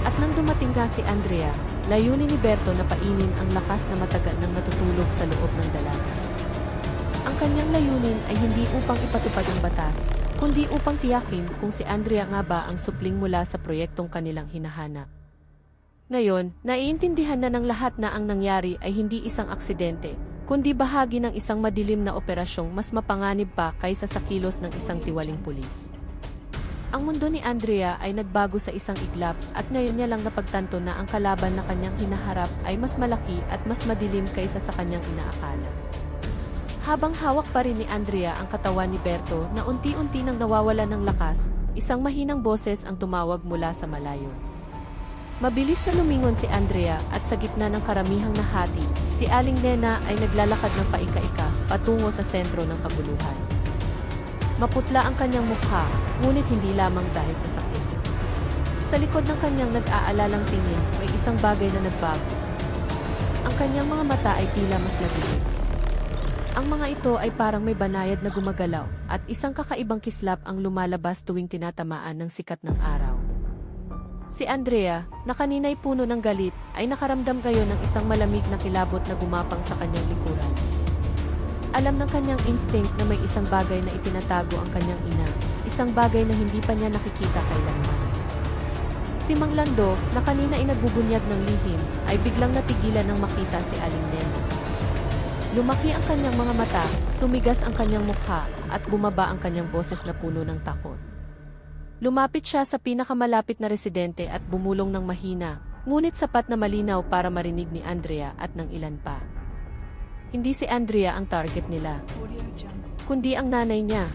At nang dumating nga si Andrea, layunin ni Berto na painin ang lakas na matagal nang natutulog sa loob ng dalaga. Ang kanyang layunin ay hindi upang ipatupad ang batas, kundi upang tiyakin kung si Andrea nga ba ang supling mula sa proyektong kanilang hinahanap. Ngayon, naiintindihan na ng lahat na ang nangyari ay hindi isang aksidente, kundi bahagi ng isang madilim na operasyong mas mapanganib pa kaysa sa kilos ng isang tiwaling pulis. Ang mundo ni Andrea ay nagbago sa isang iglap at ngayon niya lang napagtanto na ang kalaban na kanyang hinaharap ay mas malaki at mas madilim kaysa sa kanyang inaakala. Habang hawak pa rin ni Andrea ang katawan ni Berto na unti-unti nang nawawala ng lakas, isang mahinang boses ang tumawag mula sa malayo. Mabilis na lumingon si Andrea at sa gitna ng karamihang nahati, si Aling Nena ay naglalakad ng paika-ika patungo sa sentro ng kaguluhan. Maputla ang kanyang mukha, ngunit hindi lamang dahil sa sakit. Sa likod ng kanyang nag-aalalang tingin, may isang bagay na nagbago. Ang kanyang mga mata ay tila mas nadilim. Ang mga ito ay parang may banayad na gumagalaw at isang kakaibang kislap ang lumalabas tuwing tinatamaan ng sikat ng araw. Si Andrea, na kanina'y puno ng galit, ay nakaramdam ngayon ng isang malamig na kilabot na gumapang sa kanyang likuran. Alam ng kanyang instinct na may isang bagay na itinatago ang kanyang ina, isang bagay na hindi pa niya nakikita kailanman. Si Mang Lando, na kanina ay nagbubunyag ng lihim, ay biglang natigilan nang makita si Aling Nena. Lumaki ang kanyang mga mata, tumigas ang kanyang mukha, at bumaba ang kanyang boses na puno ng takot. Lumapit siya sa pinakamalapit na residente at bumulong ng mahina, ngunit sapat na malinaw para marinig ni Andrea at ng ilan pa. Hindi si Andrea ang target nila, kundi ang nanay niya.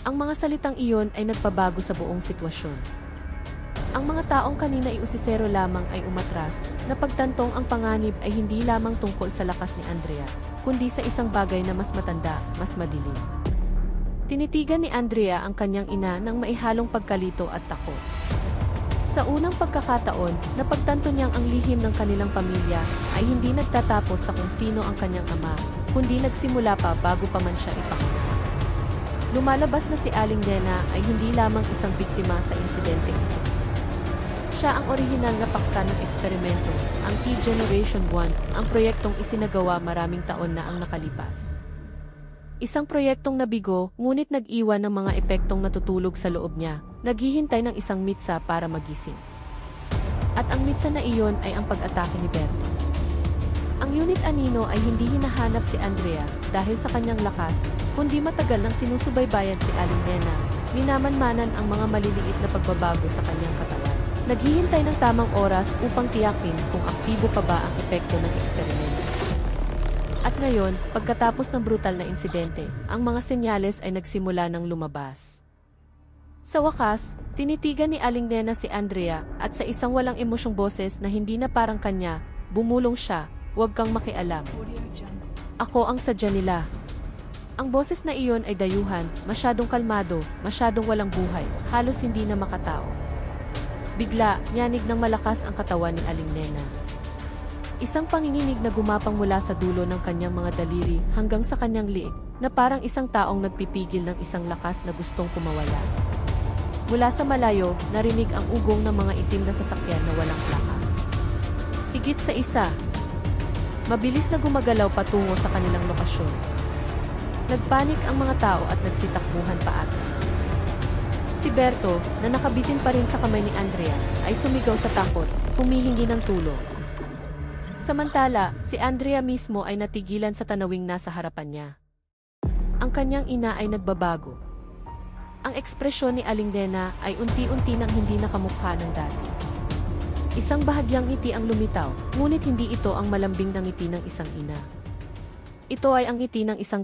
Ang mga salitang iyon ay nagpabago sa buong sitwasyon. Ang mga taong kanina ay usisero lamang ay umatras, na pagtantong ang panganib ay hindi lamang tungkol sa lakas ni Andrea, kundi sa isang bagay na mas matanda, mas madilim. Tinitigan ni Andrea ang kanyang ina ng maihalong pagkalito at takot. Sa unang pagkakataon, napagtanto niyang ang lihim ng kanilang pamilya ay hindi nagtatapos sa kung sino ang kanyang ama, kundi nagsimula pa bago pa man siya ipanganak. Lumalabas na si Aling Nena ay hindi lamang isang biktima sa insidente ito. Siya ang orihinal na paksa ng eksperimento, ang T-Generation 1, ang proyektong isinagawa maraming taon na ang nakalipas. Isang proyektong nabigo, ngunit nag-iwan ng mga epektong natutulog sa loob niya, naghihintay ng isang mitsa para magising. At ang mitsa na iyon ay ang pag-atake ni Berto. Ang unit anino ay hindi hinahanap si Andrea dahil sa kanyang lakas, kundi matagal nang sinusubaybayan si Aling Nena, minamanmanan ang mga maliliit na pagbabago sa kanyang katawan. Naghihintay ng tamang oras upang tiyakin kung aktibo pa ba ang epekto ng eksperimento. At ngayon, pagkatapos ng brutal na insidente, ang mga senyales ay nagsimula ng lumabas. Sa wakas, tinitigan ni Aling Nena si Andrea at sa isang walang emosyong boses na hindi na parang kanya, bumulong siya, "Huwag kang makialam. Ako ang sadya nila." Ang boses na iyon ay dayuhan, masyadong kalmado, masyadong walang buhay, halos hindi na makatao. Bigla, nyanig ng malakas ang katawan ni Aling Nena. Isang panginginig na gumapang mula sa dulo ng kanyang mga daliri hanggang sa kanyang liig, na parang isang taong nagpipigil ng isang lakas na gustong kumawala. Mula sa malayo, narinig ang ugong ng mga itim na sasakyan na walang plaka. Higit sa isa, mabilis na gumagalaw patungo sa kanilang lokasyon. Nagpanik ang mga tao at nagsitakbuhan paatras. Si Berto, na nakabitin pa rin sa kamay ni Andrea, ay sumigaw sa takot, humihingi ng tulong. Samantala, si Andrea mismo ay natigilan sa tanawing nasa harapan niya. Ang kanyang ina ay nagbabago. Ang ekspresyon ni Aling Nena ay unti-unti nang hindi nakamukha ng dati. Isang bahagyang ngiti ang lumitaw, ngunit hindi ito ang malambing na ngiti ng isang ina. Ito ay ang ngiti ng isang